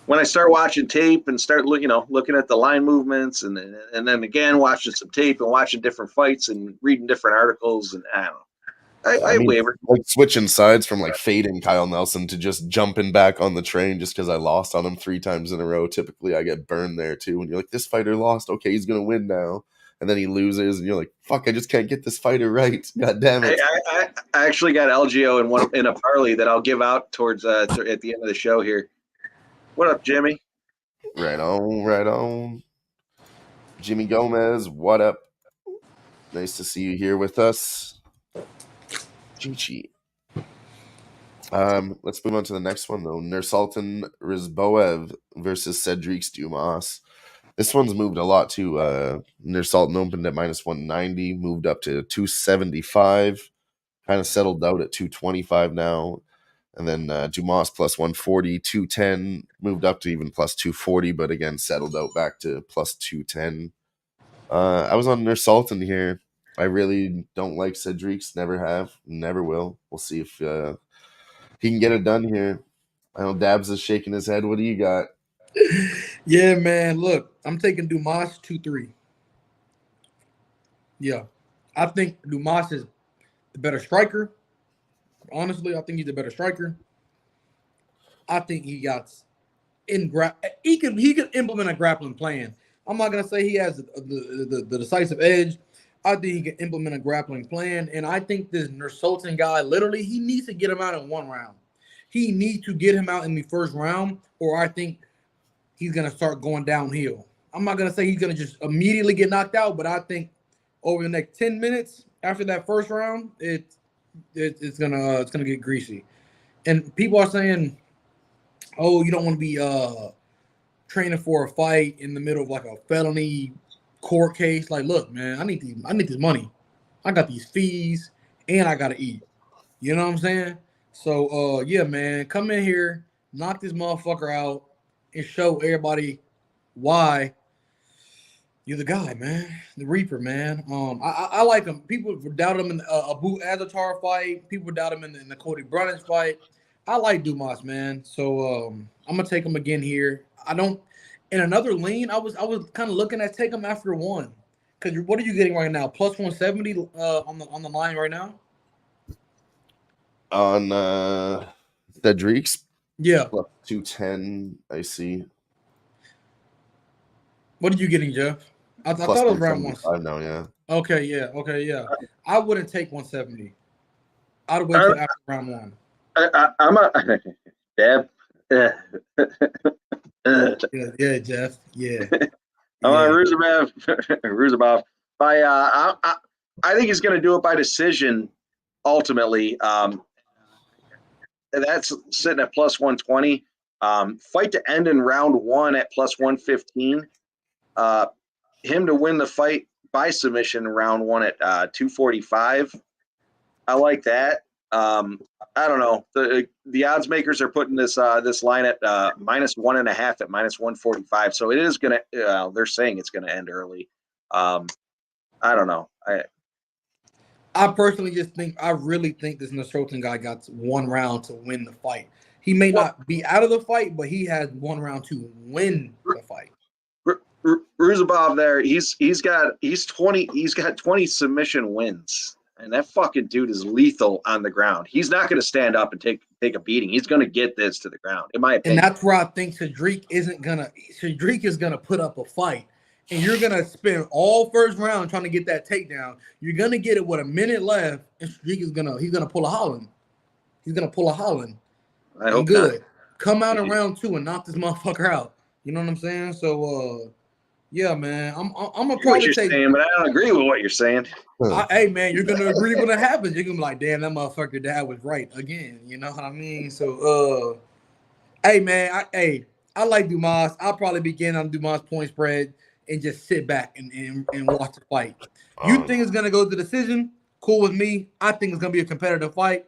When I start watching tape and start looking at the line movements and then again watching some tape and watching different fights and reading different articles, and I don't know. I waver. Like switching sides from like fading Kyle Nelson to just jumping back on the train just because I lost on him 3 times in a row. Typically I get burned there too. And you're like, this fighter lost. Okay, he's gonna win now. And then he loses, and you're like, "Fuck! I just can't get this fighter right. God damn it!" I actually got LGO in a parlay that I'll give out towards at the end of the show here. What up, Jimmy? Right on. Jimmy Gomez, what up? Nice to see you here with us. Chichi. Let's move on to the next one though. Nursultan Rizboev versus Cedric Dumas. This one's moved a lot too. Nursultan opened at minus 190, moved up to 275, kind of settled out at 225 now. And then Dumas plus 140, 210, moved up to even plus 240, but again, settled out back to plus 210. I was on Nursultan here. I really don't like Cedric's, never have, never will. We'll see if he can get it done here. I know Dabs is shaking his head. What do you got? Yeah, man. Look, I'm taking Dumas 2-3. Yeah. I think Dumas is the better striker. Honestly, I think he's the better striker. I think he could implement a grappling plan. I'm not gonna say he has the decisive edge. I think he can implement a grappling plan, and I think this Nursultan guy literally he needs to get him out in 1 round. he needs to get him out in the first round, or I think he's gonna start going downhill. I'm not gonna say he's gonna just immediately get knocked out, but I think over the next 10 minutes after that first round, it's gonna get greasy. And people are saying, "Oh, you don't want to be training for a fight in the middle of like a felony court case." Like, look, man, I need this money. I got these fees, and I gotta eat. You know what I'm saying? So, yeah, man, come in here, knock this motherfucker out, and show everybody why you're the guy, man, the Reaper, man. I like him. People doubt him in the Abu Azaitar fight. People doubt him in the Cody Brunage fight. I like Dumas, man. So I'm gonna take him again here. I don't. In another lean, I was kind of looking at take him after one. Cause what are you getting right now? Plus 170 on the line right now. On Cedric's Yeah. plus 210, I see. What are you getting, Jeff? I Plus thought it was round 175 now, yeah. Okay, yeah. I wouldn't take 170. I'd wait till after round one. I'm a Deb. Yeah, Jeff. Yeah. Ruzabov. I think he's going to do it by decision. Ultimately, that's sitting at plus 120. Fight to end in round one at plus 115. Him to win the fight by submission in round one at 245. I like that. I don't know. The odds makers are putting this line at minus 1.5 at minus 145. So it is gonna. They're saying it's gonna end early. I don't know. I personally just think I really think this Nasrotin guy got one round to win the fight. He may not be out of the fight, but he has one round to win the fight. Ruzabov there, he's got 20 submission wins. And that fucking dude is lethal on the ground. He's not going to stand up and take a beating. He's going to get this to the ground, in my opinion. And that's where I think Cedric is going to put up a fight. And you're going to spend all first round trying to get that takedown. You're going to get it with a minute left, and Cedric he's going to pull a Holland. He's going to pull a Holland. I hope good. Not. Come out in round two and knock this motherfucker out. You know what I'm saying? So, yeah, man, I'm gonna probably take. Saying, but I don't agree with what you're saying. Hey, man, you're gonna agree when it happens. You're gonna be like, damn, that motherfucker dad was right again. You know what I mean? So, hey, man, I like Dumas. I'll probably begin on Dumas point spread and just sit back and watch the fight. You think it's gonna go to decision? Cool with me. I think it's gonna be a competitive fight.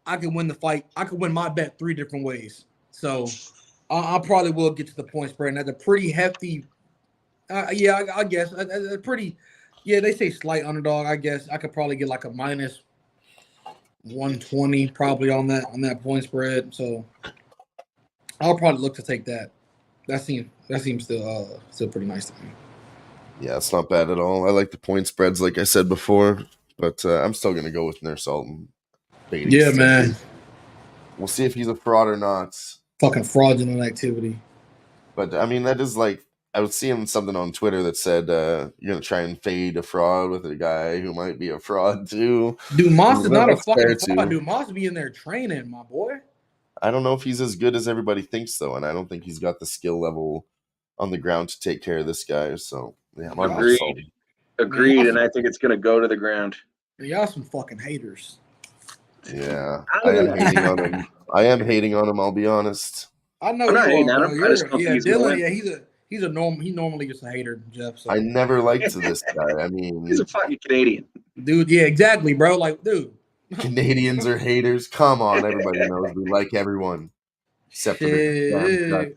I can win the fight. I can win my bet 3 different ways. So, I probably will get to the point spread. And that's a pretty hefty. Yeah, I guess a pretty. Yeah, they say slight underdog. I guess I could probably get like a minus 120 probably on that point spread. So I'll probably look to take that. That seems still pretty nice to me. Yeah, it's not bad at all. I like the point spreads, like I said before, but I'm still gonna go with Nursultan. Yeah, man. We'll see if he's a fraud or not. Fucking fraudulent activity. But I mean, that is like. I was seeing something on Twitter that said you're going to try and fade a fraud with a guy who might be a fraud too. Dumas is not a fucking fraud. Dumas be in there training, my boy. I don't know if he's as good as everybody thinks, though, and I don't think he's got the skill level on the ground to take care of this guy. So, yeah, I'm Agreed, and I think it's going to go to the ground. Y'all some fucking haters. Yeah, I am hating on him. I'll be honest. I know you are, Dylan, yeah, He's normally just a hater, Jeff. So. I never liked this guy. I mean, he's a fucking Canadian, dude. Yeah, exactly, bro. Like, dude, Canadians are haters. Come on, everybody knows we like everyone except for the damn.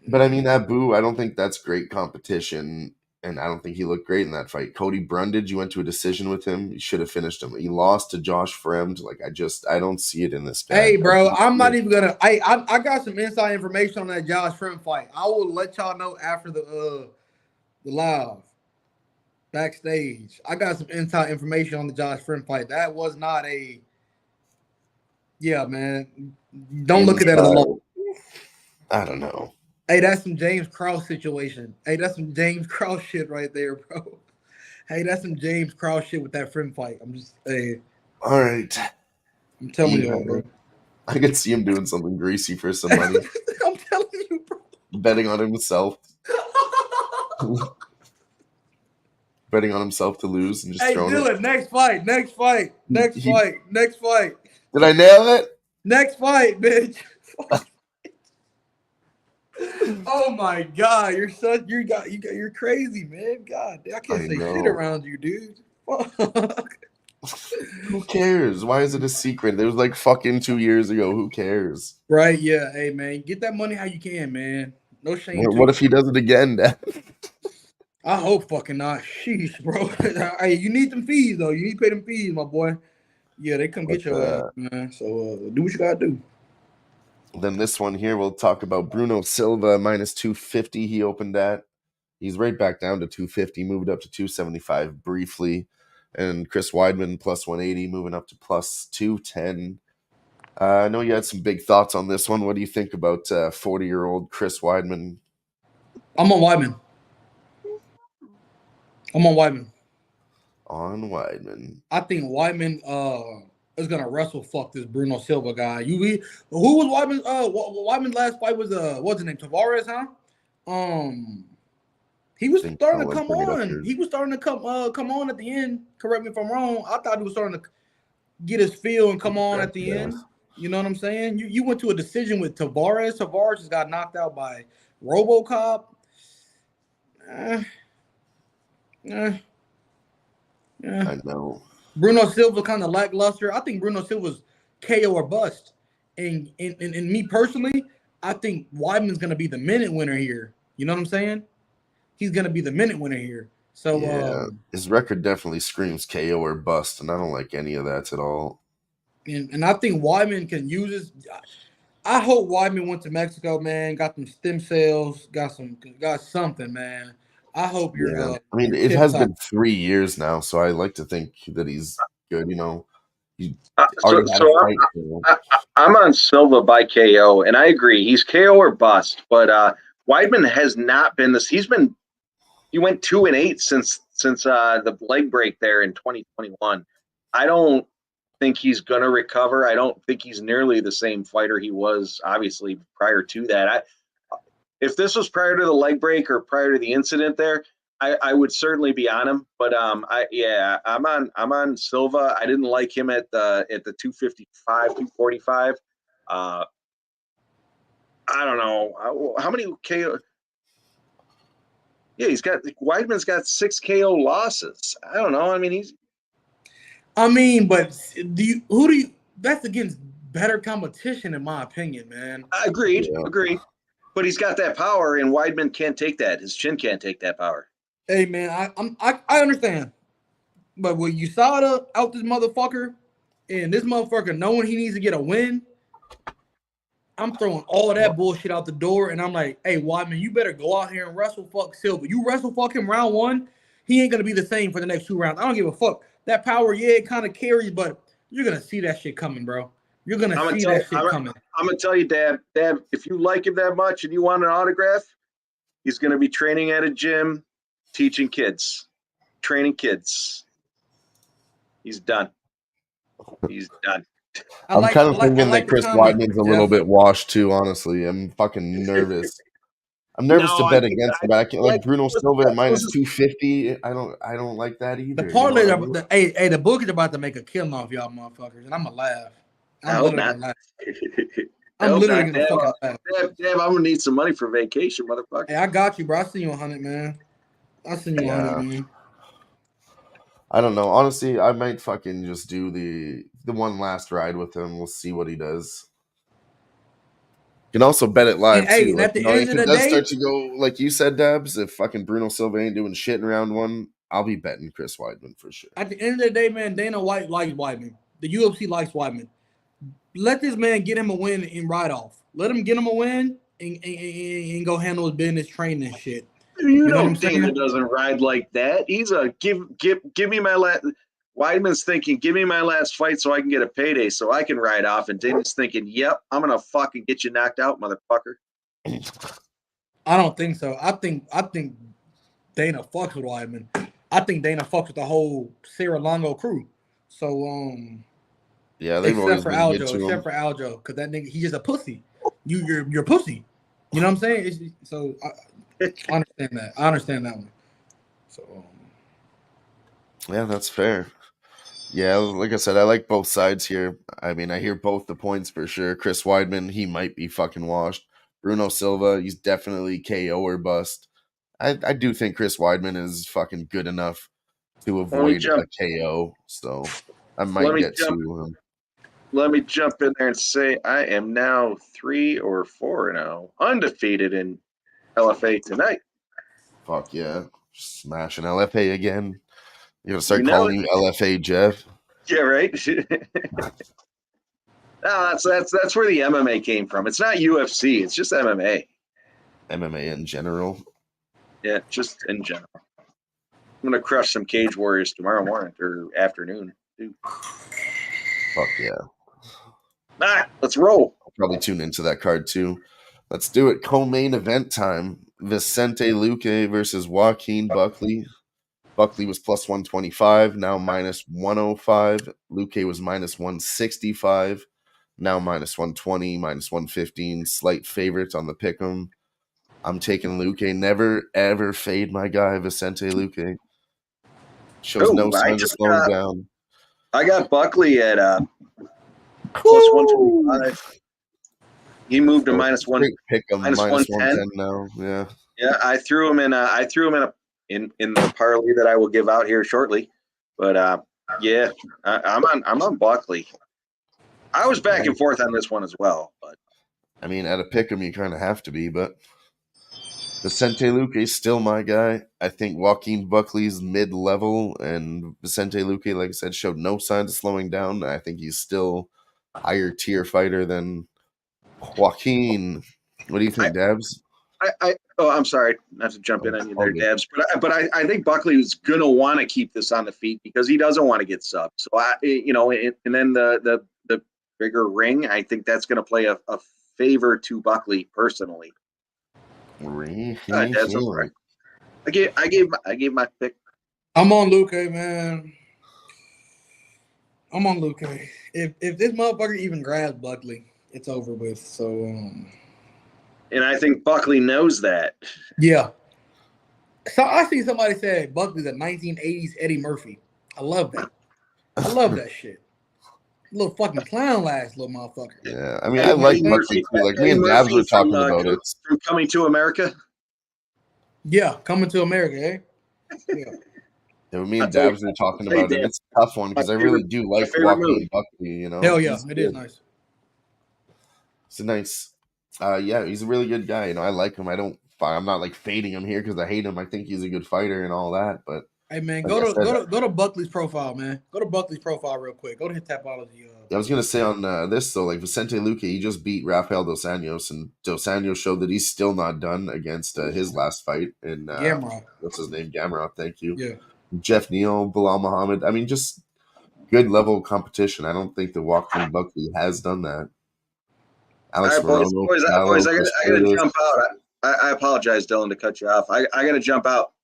But I mean, Abu, I don't think that's great competition, and I don't think he looked great in that fight. Cody Brundage, you went to a decision with him. You should have finished him. He lost to Josh Fremd. Like, I don't see it in this guy. Hey, bro, I'm not even gonna. I got some inside information on that Josh Fremd fight. I will let y'all know after the live backstage. I got some inside information on the Josh Fremd fight. That was not a. Yeah, man. Don't look at that as a loss. I don't know. Hey, that's some James Krause situation. Hey, that's some James Krause shit right there, bro. Hey, that's some James Krause shit with that Fremd fight. I'm just saying. All right. I'm telling you, bro. I could see him doing something greasy for some money, I'm telling you, bro. betting on himself, betting on himself to lose and just Hey, throwing it. Dylan, next fight. Did I nail it? Next fight, bitch. Oh my God, you're crazy, man. God, I can't I say shit know. around you, dude. Fuck. Who cares? Why is it a secret? It was like fucking 2 years ago. Who cares? Right? Yeah. Hey, man, get that money how you can, man. No shame to What if it. he does it again? I hope fucking not. Sheesh, bro. Hey, you need them fees though. You need to pay them fees, my boy. Yeah, they come But get your ass, man. So do what you gotta do. then this one here, we'll talk about Bruno Silva minus 250. He opened at. He's right back down to 250, moved up to 275 briefly. And Chris Weidman plus 180, moving up to plus 210. I know you had some big thoughts on this one. What do you think about 40-year-old Chris Weidman? I'm on Wyman. On Weidman. I think Wyman is gonna wrestle fuck this Bruno Silva guy. Who was Wyman? Wyman's last fight was what's his name? Tavares, huh? He was Think starting I'll to come bring it up on. here. He was starting to come on at the end. Correct me if I'm wrong. I thought he was starting to get his feel and come on at the Yeah. end. You know what I'm saying? You went to a decision with Tavares. Tavares just got knocked out by RoboCop. Yeah. I know. Bruno Silva kind of lackluster. I think Bruno Silva's KO or bust. And me personally, I think Weidman's gonna be the minute winner here. You know what I'm saying? He's gonna be the minute winner here. So Yeah, his record definitely screams KO or bust, and I don't like any of that at all. and I think Weidman can use his. I hope Weidman went to Mexico, man. Got some stem cells. Got something, man. I hope you're. Yeah, I mean, You're it tip has top. been 3 years now, so I like to think that he's good. He So, already had a so fight. I'm on Silva by KO, and I agree. He's KO or bust. But Weidman has not been this. He went 2-8 since the leg break there in 2021. I don't think he's going to recover. I don't think he's nearly the same fighter he was obviously prior to that. If this was prior to the leg break or prior to the incident there, I would certainly be on him. But I'm on Silva. I didn't like him at the 255, 245. I don't know how many KO. Yeah, Weidman's got 6 KO losses. I don't know. I mean, But that's against better competition, in my opinion, man. Agreed. Yeah. But he's got that power, and Weidman can't take that. His chin can't take that power. Hey, man, I understand, but when you saw out this motherfucker, and this motherfucker knowing he needs to get a win, I'm throwing all of that bullshit out the door, and I'm like, hey, Weidman, you better go out here and wrestle fuck Silva. You wrestle fuck him round 1, he ain't gonna be the same for the next 2 rounds. I don't give a fuck. That power, yeah, it kind of carries, but you're gonna see that shit coming, bro. You're gonna see that shit coming. I'm gonna tell you, Dad, if you like him that much and you want an autograph, he's gonna be training at a gym, teaching kids, training kids. He's done. I'm kind of thinking that Chris Weidman's a little bit washed too. Honestly, I'm fucking nervous. I'm nervous to bet against him, but I can't like Bruno Silva at minus 250. I don't like that either. The parlay, the book is about to make a killing off y'all motherfuckers, and I'm gonna laugh. I'm literally gonna laugh. I'm literally gonna fucking laugh. Damn, I'm gonna need some money for vacation, motherfucker. Hey, I got you, bro. I send you 100, man. I send you 100, man. I don't know. Honestly, I might fucking just do the one last ride with him. We'll see what he does. You can also bet it live too. Like, at the end if of it the does day, start to go like you said, Debs, if fucking Bruno Silva ain't doing shit in round 1, I'll be betting Chris Weidman for sure. At the end of the day, man, Dana White likes Weidman. The UFC likes Weidman. Let this man get him a win and ride off. Let him get him a win and go handle his business, training and shit. You know Dana doesn't ride like that. He's a give me my last. Weidman's thinking, give me my last fight so I can get a payday so I can ride off. And Dana's thinking, yep, I'm gonna fucking get you knocked out, motherfucker. I don't think so. I think Dana fucks with Weidman. I think Dana fucks with the whole Sarah Longo crew. So Yeah, they've always been good to him. Except for Aljo, because that nigga, he's just a pussy. You're a pussy. You know what I'm saying? I understand that. I understand that one. So yeah, that's fair. Yeah, like I said, I like both sides here. I mean, I hear both the points for sure. Chris Weidman, he might be fucking washed. Bruno Silva, he's definitely KO or bust. I do think Chris Weidman is fucking good enough to avoid a KO, so I might get to him. Let me jump in there and say I am now 3 or 4-0, undefeated in LFA tonight. Fuck yeah, smashing LFA again. You're gonna start calling you LFA Jeff? Yeah, right. No, that's where the MMA came from. It's not UFC. It's just MMA. MMA in general. Yeah, just in general. I'm gonna crush some Cage Warriors tomorrow morning or afternoon. Dude. Fuck yeah. Let's roll. I'll probably tune into that card too. Let's do it. Co-main event time. Vicente Luque versus Joaquin Buckley. Buckley was plus 125, now minus 105. Luque was minus 165, now minus 120, minus 115. Slight favorites on the pick'em. I'm taking Luque. Never, ever fade my guy, Vicente Luque. Shows no signs of slowing down. I got Buckley at plus 125. He moved to minus 110 now. Yeah. Yeah, I threw him in the parlay that I will give out here shortly. But yeah, I'm on Buckley. I was back and forth on this one as well, but I mean, at a pick'em you kind of have to be, but Vicente Luque is still my guy. I think Joaquin Buckley's mid-level, and Vicente Luque, like I said, showed no signs of slowing down. I think he's still higher tier fighter than Joaquin. What do you think, Dabs? I'm sorry not to jump in on you there, Dabs, but I think Buckley is gonna want to keep this on the feet because he doesn't want to get subbed. So and then the bigger ring, I think that's gonna play a favor to Buckley personally. Dabs, I gave my pick. I'm on Luque, man. I'm on Luque. If this motherfucker even grabs Buckley, it's over with. So and I think Buckley knows that. Yeah. So I see somebody say Buckley's a 1980s Eddie Murphy. I love that. I love that shit. Little fucking clown last little motherfucker. Yeah, I mean, I like Murphy too. Like me and Dabs were talking about it. From Coming to America. Yeah, Coming to America, eh? Yeah. Me and Dabs were talking about it. It's a tough one because I really do like Joaquin Buckley. You know, hell yeah, it is nice. It's a nice. Yeah, he's a really good guy. You know, I like him. I'm not like fading him here because I hate him. I think he's a good fighter and all that. But hey, man, go to Buckley's profile, man. Go to Buckley's profile real quick. Go to his Tapology. I was gonna say on this though, like Vicente Luque, he just beat Rafael Dos Anjos, and Dos Anjos showed that he's still not done against his last fight in Gamrot. What's his name? Gamrot. Thank you. Yeah. Jeff Neal, Bilal Muhammad. I mean, just good level of competition. I don't think that Joaquin Buckley has done that. Alex Morono. Boys, I gotta jump out. I apologize, Dylan, to cut you off. I gotta jump out.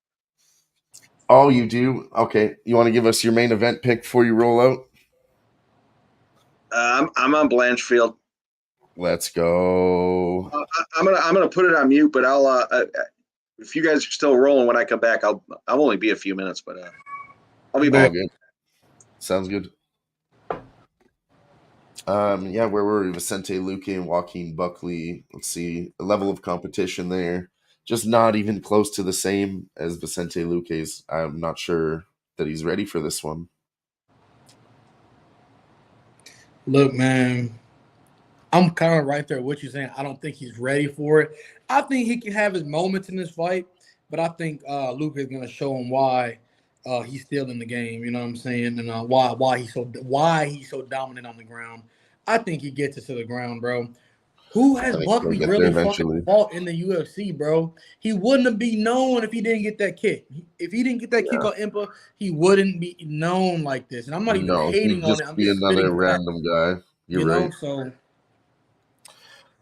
Oh, you do? Okay. You want to give us your main event pick before you roll out? I'm on Blanchfield. Let's go. I'm gonna put it on mute, but I'll if you guys are still rolling when I come back, I'll only be a few minutes, but I'll be back. Good. Sounds good. Yeah, where were we? Vicente Luque and Joaquin Buckley. Let's see. The level of competition there. Just not even close to the same as Vicente Luque's. I'm not sure that he's ready for this one. Look, man, I'm kind of right there with what you're saying. I don't think he's ready for it. I think he can have his moments in this fight, but I think Luque is going to show him why he's still in the game. You know what I'm saying? And why he's so dominant on the ground. I think he gets it to the ground, bro. Who has Buckley really fucking fought in the UFC, bro? He wouldn't be known if he didn't get that kick. If he didn't get that kick on Impa, he wouldn't be known like this. And I'm not even hating on it. I'm just another random guy. You're right. So,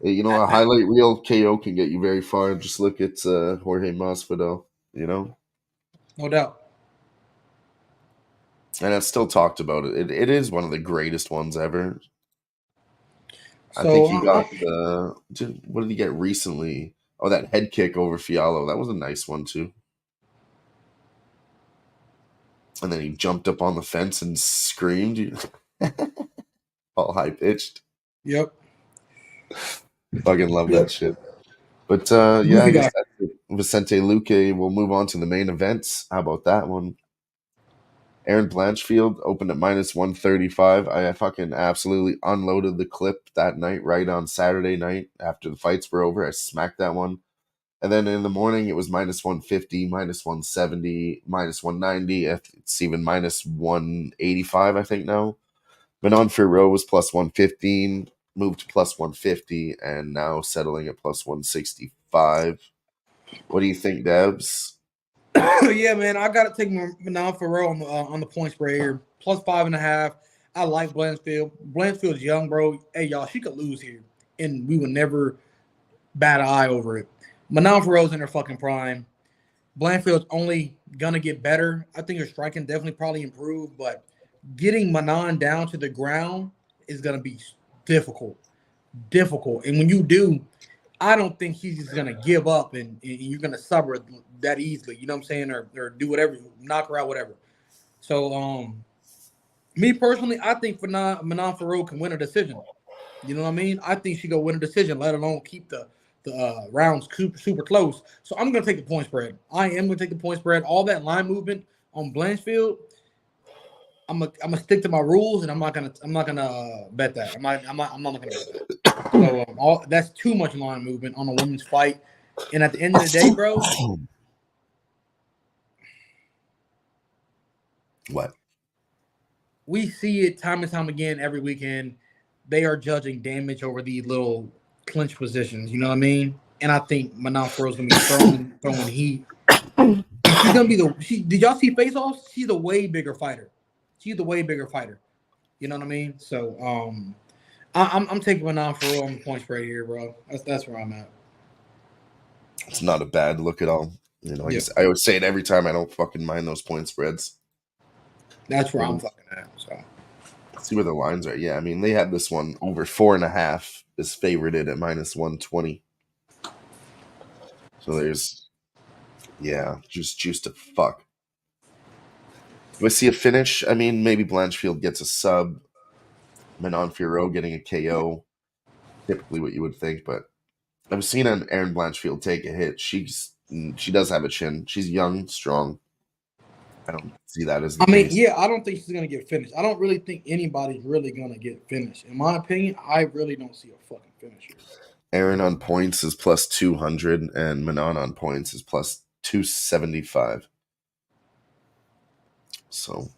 hey, a highlight reel KO can get you very far. Just look at Jorge Masvidal. No doubt. And it's still talked about. It is one of the greatest ones ever. I think So he got what did he get recently? Oh, that head kick over Fiallo. That was a nice one too. And then he jumped up on the fence and screamed, all high pitched. yep. Fucking love that shit. But Who yeah, I we guess got? that's it. Vicente Luque. We'll move on to the main events. How about that one? Aaron Blanchfield opened at minus 135. I fucking absolutely unloaded the clip that night, right on Saturday night after the fights were over. I smacked that one. And then in the morning, it was minus 150, minus 170, minus 190. It's even minus 185, I think, now. Manon Ferro was plus 115, moved to plus 150, and now settling at plus 165. What do you think, Debs? Yeah, man, I got to take Manon Farrell on the point spread here. Plus 5.5. I like Blanchfield. Blanchfield's young, bro. Hey, y'all, she could lose here, and we would never bat an eye over it. Manon Farrell's in her fucking prime. Blanchfield's only gonna get better. I think her striking definitely probably improved, but getting Manon down to the ground is gonna be difficult. Difficult. And when you do, I don't think he's just gonna give up and you're gonna sub her that easily. You know what I'm saying? Or do whatever, knock her out, whatever. So me personally, I think Manon Farrell can win a decision. You know what I mean? I think she gonna win a decision, let alone keep the rounds super close. So I'm gonna take the point spread. I am gonna take the point spread. All that line movement on Blanchfield, I'm gonna stick to my rules, and I'm not gonna bet that. I'm not gonna bet that. So all that's too much line movement on a women's fight. And at the end of the day, bro, What? we see it time and time again every weekend. They are judging damage over these little clinch positions. You know what I mean? And I think Manon Farrell's gonna be throwing heat. She's gonna be did y'all see face offs? She's a way bigger fighter. She's the way bigger fighter. You know what I mean? So I'm taking Manon Farrell on the point spread here, bro. That's where I'm at. It's not a bad look at all. You know, Yeah. I always say it every time. I don't fucking mind those point spreads. That's where I'm fucking at. So Let's see where the lines are. Yeah, I mean, they had this one over 4.5 is favorited at minus 120. So there's, yeah, just juice to fuck. Do I see a finish? I mean, maybe Blanchfield gets a sub. Manon Fiorot getting a KO. Typically what you would think, but I've seen Aaron Blanchfield take a hit. She does have a chin. She's young, strong. I don't see that as the case. yeah, I don't think she's gonna get finished. I don't really think anybody's really gonna get finished. In my opinion, I really don't see a fucking finish here. Aaron on points is plus 200, and Manon on points is plus 275. So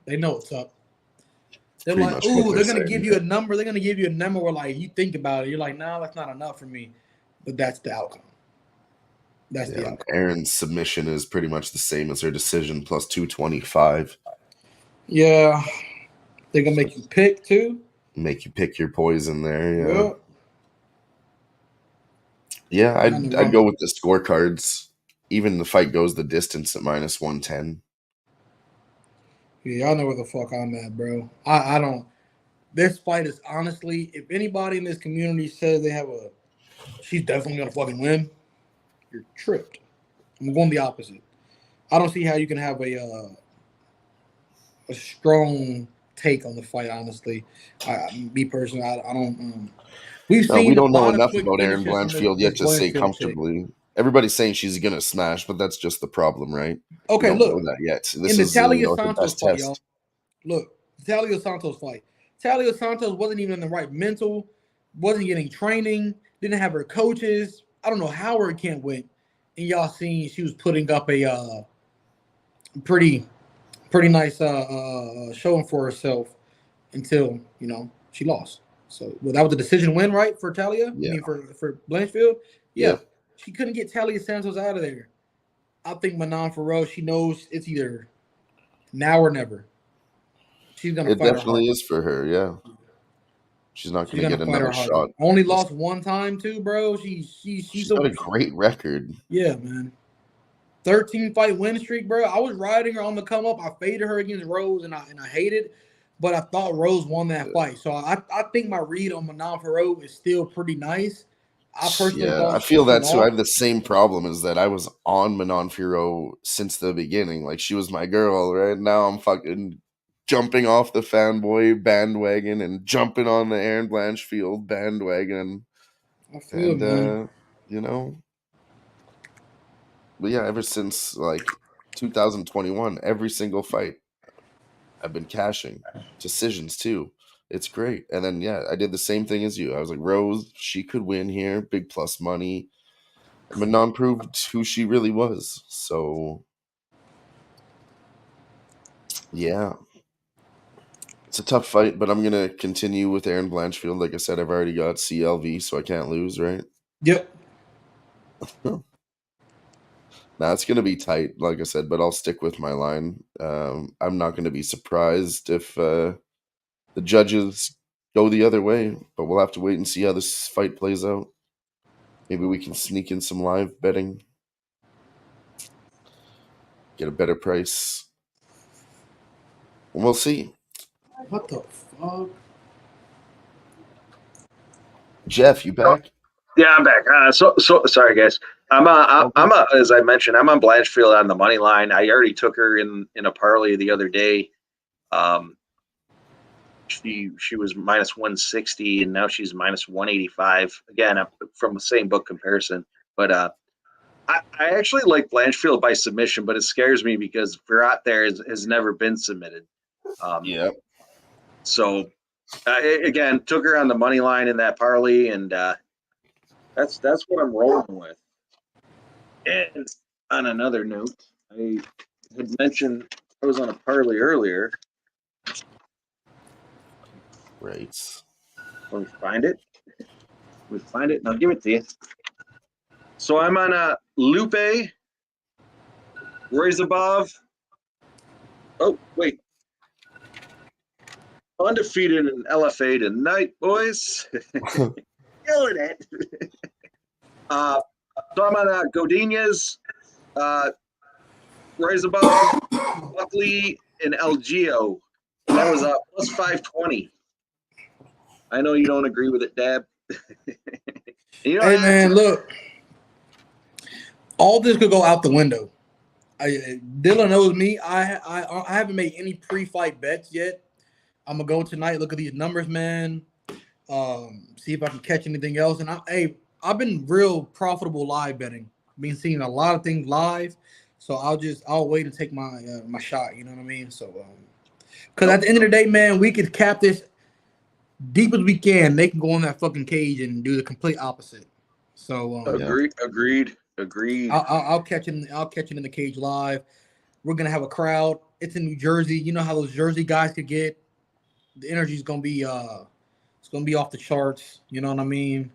they know what's up. They're pretty like, much what ooh, they're gonna saying. give you a number. They're gonna give you a number where, like, you think about it, you're like, nah, that's not enough for me. But that's the outcome. That's the outcome. Aaron's submission is pretty much the same as her decision, plus 225. Yeah, they're gonna make you pick too. Make you pick your poison there. Yeah. Well, Yeah, I'd go with the scorecards. Even the fight goes the distance at minus 110. Yeah, y'all know where the fuck I'm at, bro. I don't. This fight is honestly, if anybody in this community says they have she's definitely gonna fucking win, you're tripped. I'm going the opposite. I don't see how you can have a strong take on the fight. Honestly, me personally, I don't. We don't know enough about Aaron Blanchfield yet to say comfortably. Chick. Everybody's saying she's gonna smash, but that's just the problem, right? Okay, we don't know that yet. This in is the Talia the Santos best fight, test. y'all. Look, Talia Santos fight. Talia Santos wasn't even in the right mental, wasn't getting training, didn't have her coaches. I don't know how her camp went. And y'all seen she was putting up a pretty nice showing for herself until, she lost. So that was a decision win, right, for Talia? Yeah. I mean, for Blanchfield? Yeah. She couldn't get Talia Santos out of there. I think Manon Farrell, she knows it's either now or never. She's gonna fight her hard. It definitely is for her, yeah. She's not gonna get another shot. Only lost one time too, bro. She's got a great record. Yeah, man. 13 fight win streak, bro. I was riding her on the come up. I faded her against Rose, and I hated, but I thought Rose won that fight. So I think my read on Manon Ferro is still pretty nice. I personally Yeah, I thought feel she that too. I lost. have the same problem is that I was on Manon Firo since the beginning. Like she was my girl, right? Now I'm fucking jumping off the fanboy bandwagon and jumping on the Aaron Blanchfield bandwagon. I feel it, And man. you know, but yeah, ever since like 2021, every single fight I've been cashing. Decisions too. It's great. And then yeah, I did the same thing as you. I was like, Rose, she could win here, big plus money. Manon proved who she really was. So yeah, it's a tough fight, but I'm gonna continue with Aaron Blanchfield. Like I said, I've already got CLV, so I can't lose, right? Yep. Now it's gonna be tight, like I said, but I'll stick with my line. I'm not gonna be surprised if the judges go the other way, but we'll have to wait and see how this fight plays out. Maybe we can sneak in some live betting, get a better price. We'll see. What the fuck? Jeff, you back? Yeah, I'm back. So sorry, guys. As I mentioned, I'm on Blanchfield on the money line. I already took her in a parlay the other day. She was minus 160, and now she's minus 185. Again, from the same book comparison. But I actually like Blanchfield by submission, but it scares me because Virat there has never been submitted. Yeah. So again, took her on the money line in that parlay, and that's what I'm rolling with. And on another note, I had mentioned I was on a parlay earlier. Right. Let me find it. And I'll give it to you. So I'm on a Lupe, Royzabov. Oh, wait. Undefeated in LFA tonight, boys. Killing it. So I'm on Godinez, Royzabov, Buckley, and Elgio. And that was plus 520. I know you don't agree with it, Dab. Hey, man, look. All this could go out the window. Dylan knows me. I haven't made any pre-fight bets yet. I'm gonna go tonight. Look at these numbers, man. See if I can catch anything else. And I've been real profitable live betting. Been seeing a lot of things live, so I'll wait and take my my shot. You know what I mean? So, because at the end of the day, man, we could cap this deep as we can. They can go in that fucking cage and do the complete opposite. So, agreed. I'll catch him. I'll catch him in the cage live. We're gonna have a crowd. It's in New Jersey. You know how those Jersey guys could get. The energy's gonna be it's gonna be off the charts. You know what I mean?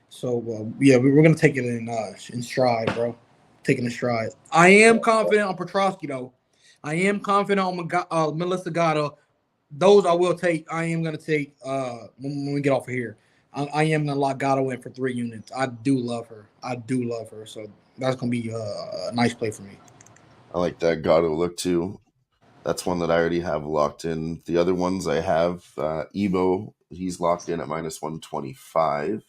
So yeah, we're gonna take it in stride, bro. Taking in stride. I am confident on Petrovsky though. I am confident on Melissa Gatto. Those I will take. I am gonna take when we get off of here. I am gonna lock Gatto in for 3 units. I do love her. So that's gonna be a nice play for me. I like that Gatto look too. That's one that I already have locked in. The other ones I have, Ebo, he's locked in at minus 125.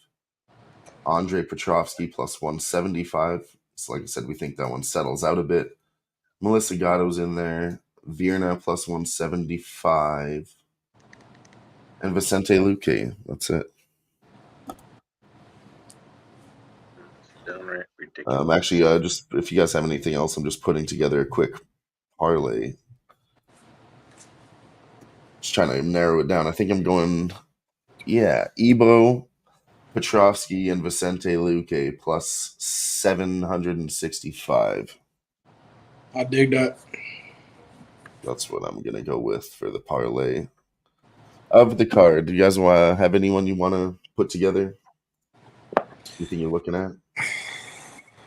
Andre Petrovsky plus 175. So like I said, we think that one settles out a bit. Melissa Gatto's in there. Virna plus 175. And Vicente Luque. That's it. Actually, just if you guys have anything else, I'm just putting together a quick parlay. Just trying to narrow it down. I think I'm going, Ebo, Petrovsky, and Vicente Luque plus 765. I dig that. That's what I'm going to go with for the parlay of the card. Do you guys have anyone you want to put together? Anything you're looking at?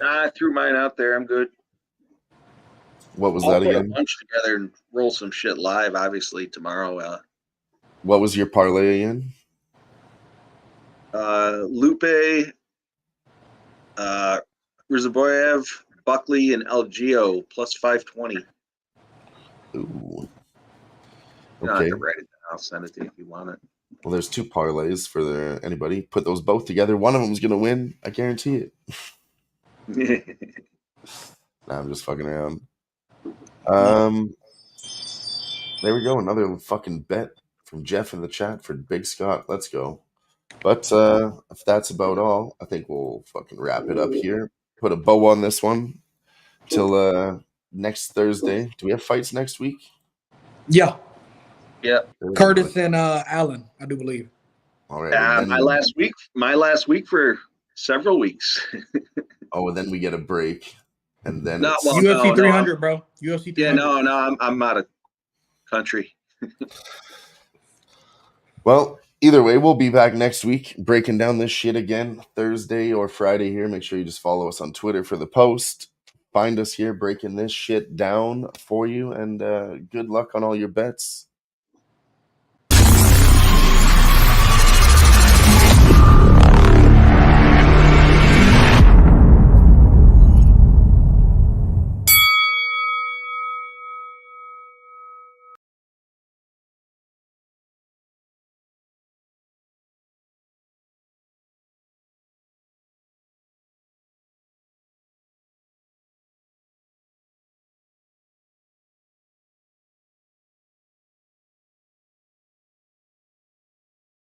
I threw mine out there. I'm good. What was I'll that put again? a bunch together and roll some shit live, obviously, tomorrow. What was your parlay again? Lupe, Rizaboyev, Buckley and Algeo plus 520. Ooh. You don't Okay. have to write it down. I'll send it to you if you want it. Well, there's 2 parlays for anybody. Put those both together. One of them's gonna win. I guarantee it. Nah, I'm just fucking around. There we go. Another fucking bet from Jeff in the chat for Big Scott. Let's go. But if that's about all, I think we'll fucking wrap it up here. Put a bow on this one till next Thursday. Do we have fights next week? Yeah, Yeah. Curtis and Allen, I do believe. All right. And My then, last week for several weeks. and then we get a break, and then No, it's well, UFC 300, bro. UFC 300. Yeah, no, I'm out of country. well. Either way, we'll be back next week breaking down this shit again Thursday or Friday here. Make sure you just follow us on Twitter for the post. Find us here breaking this shit down for you, and good luck on all your bets.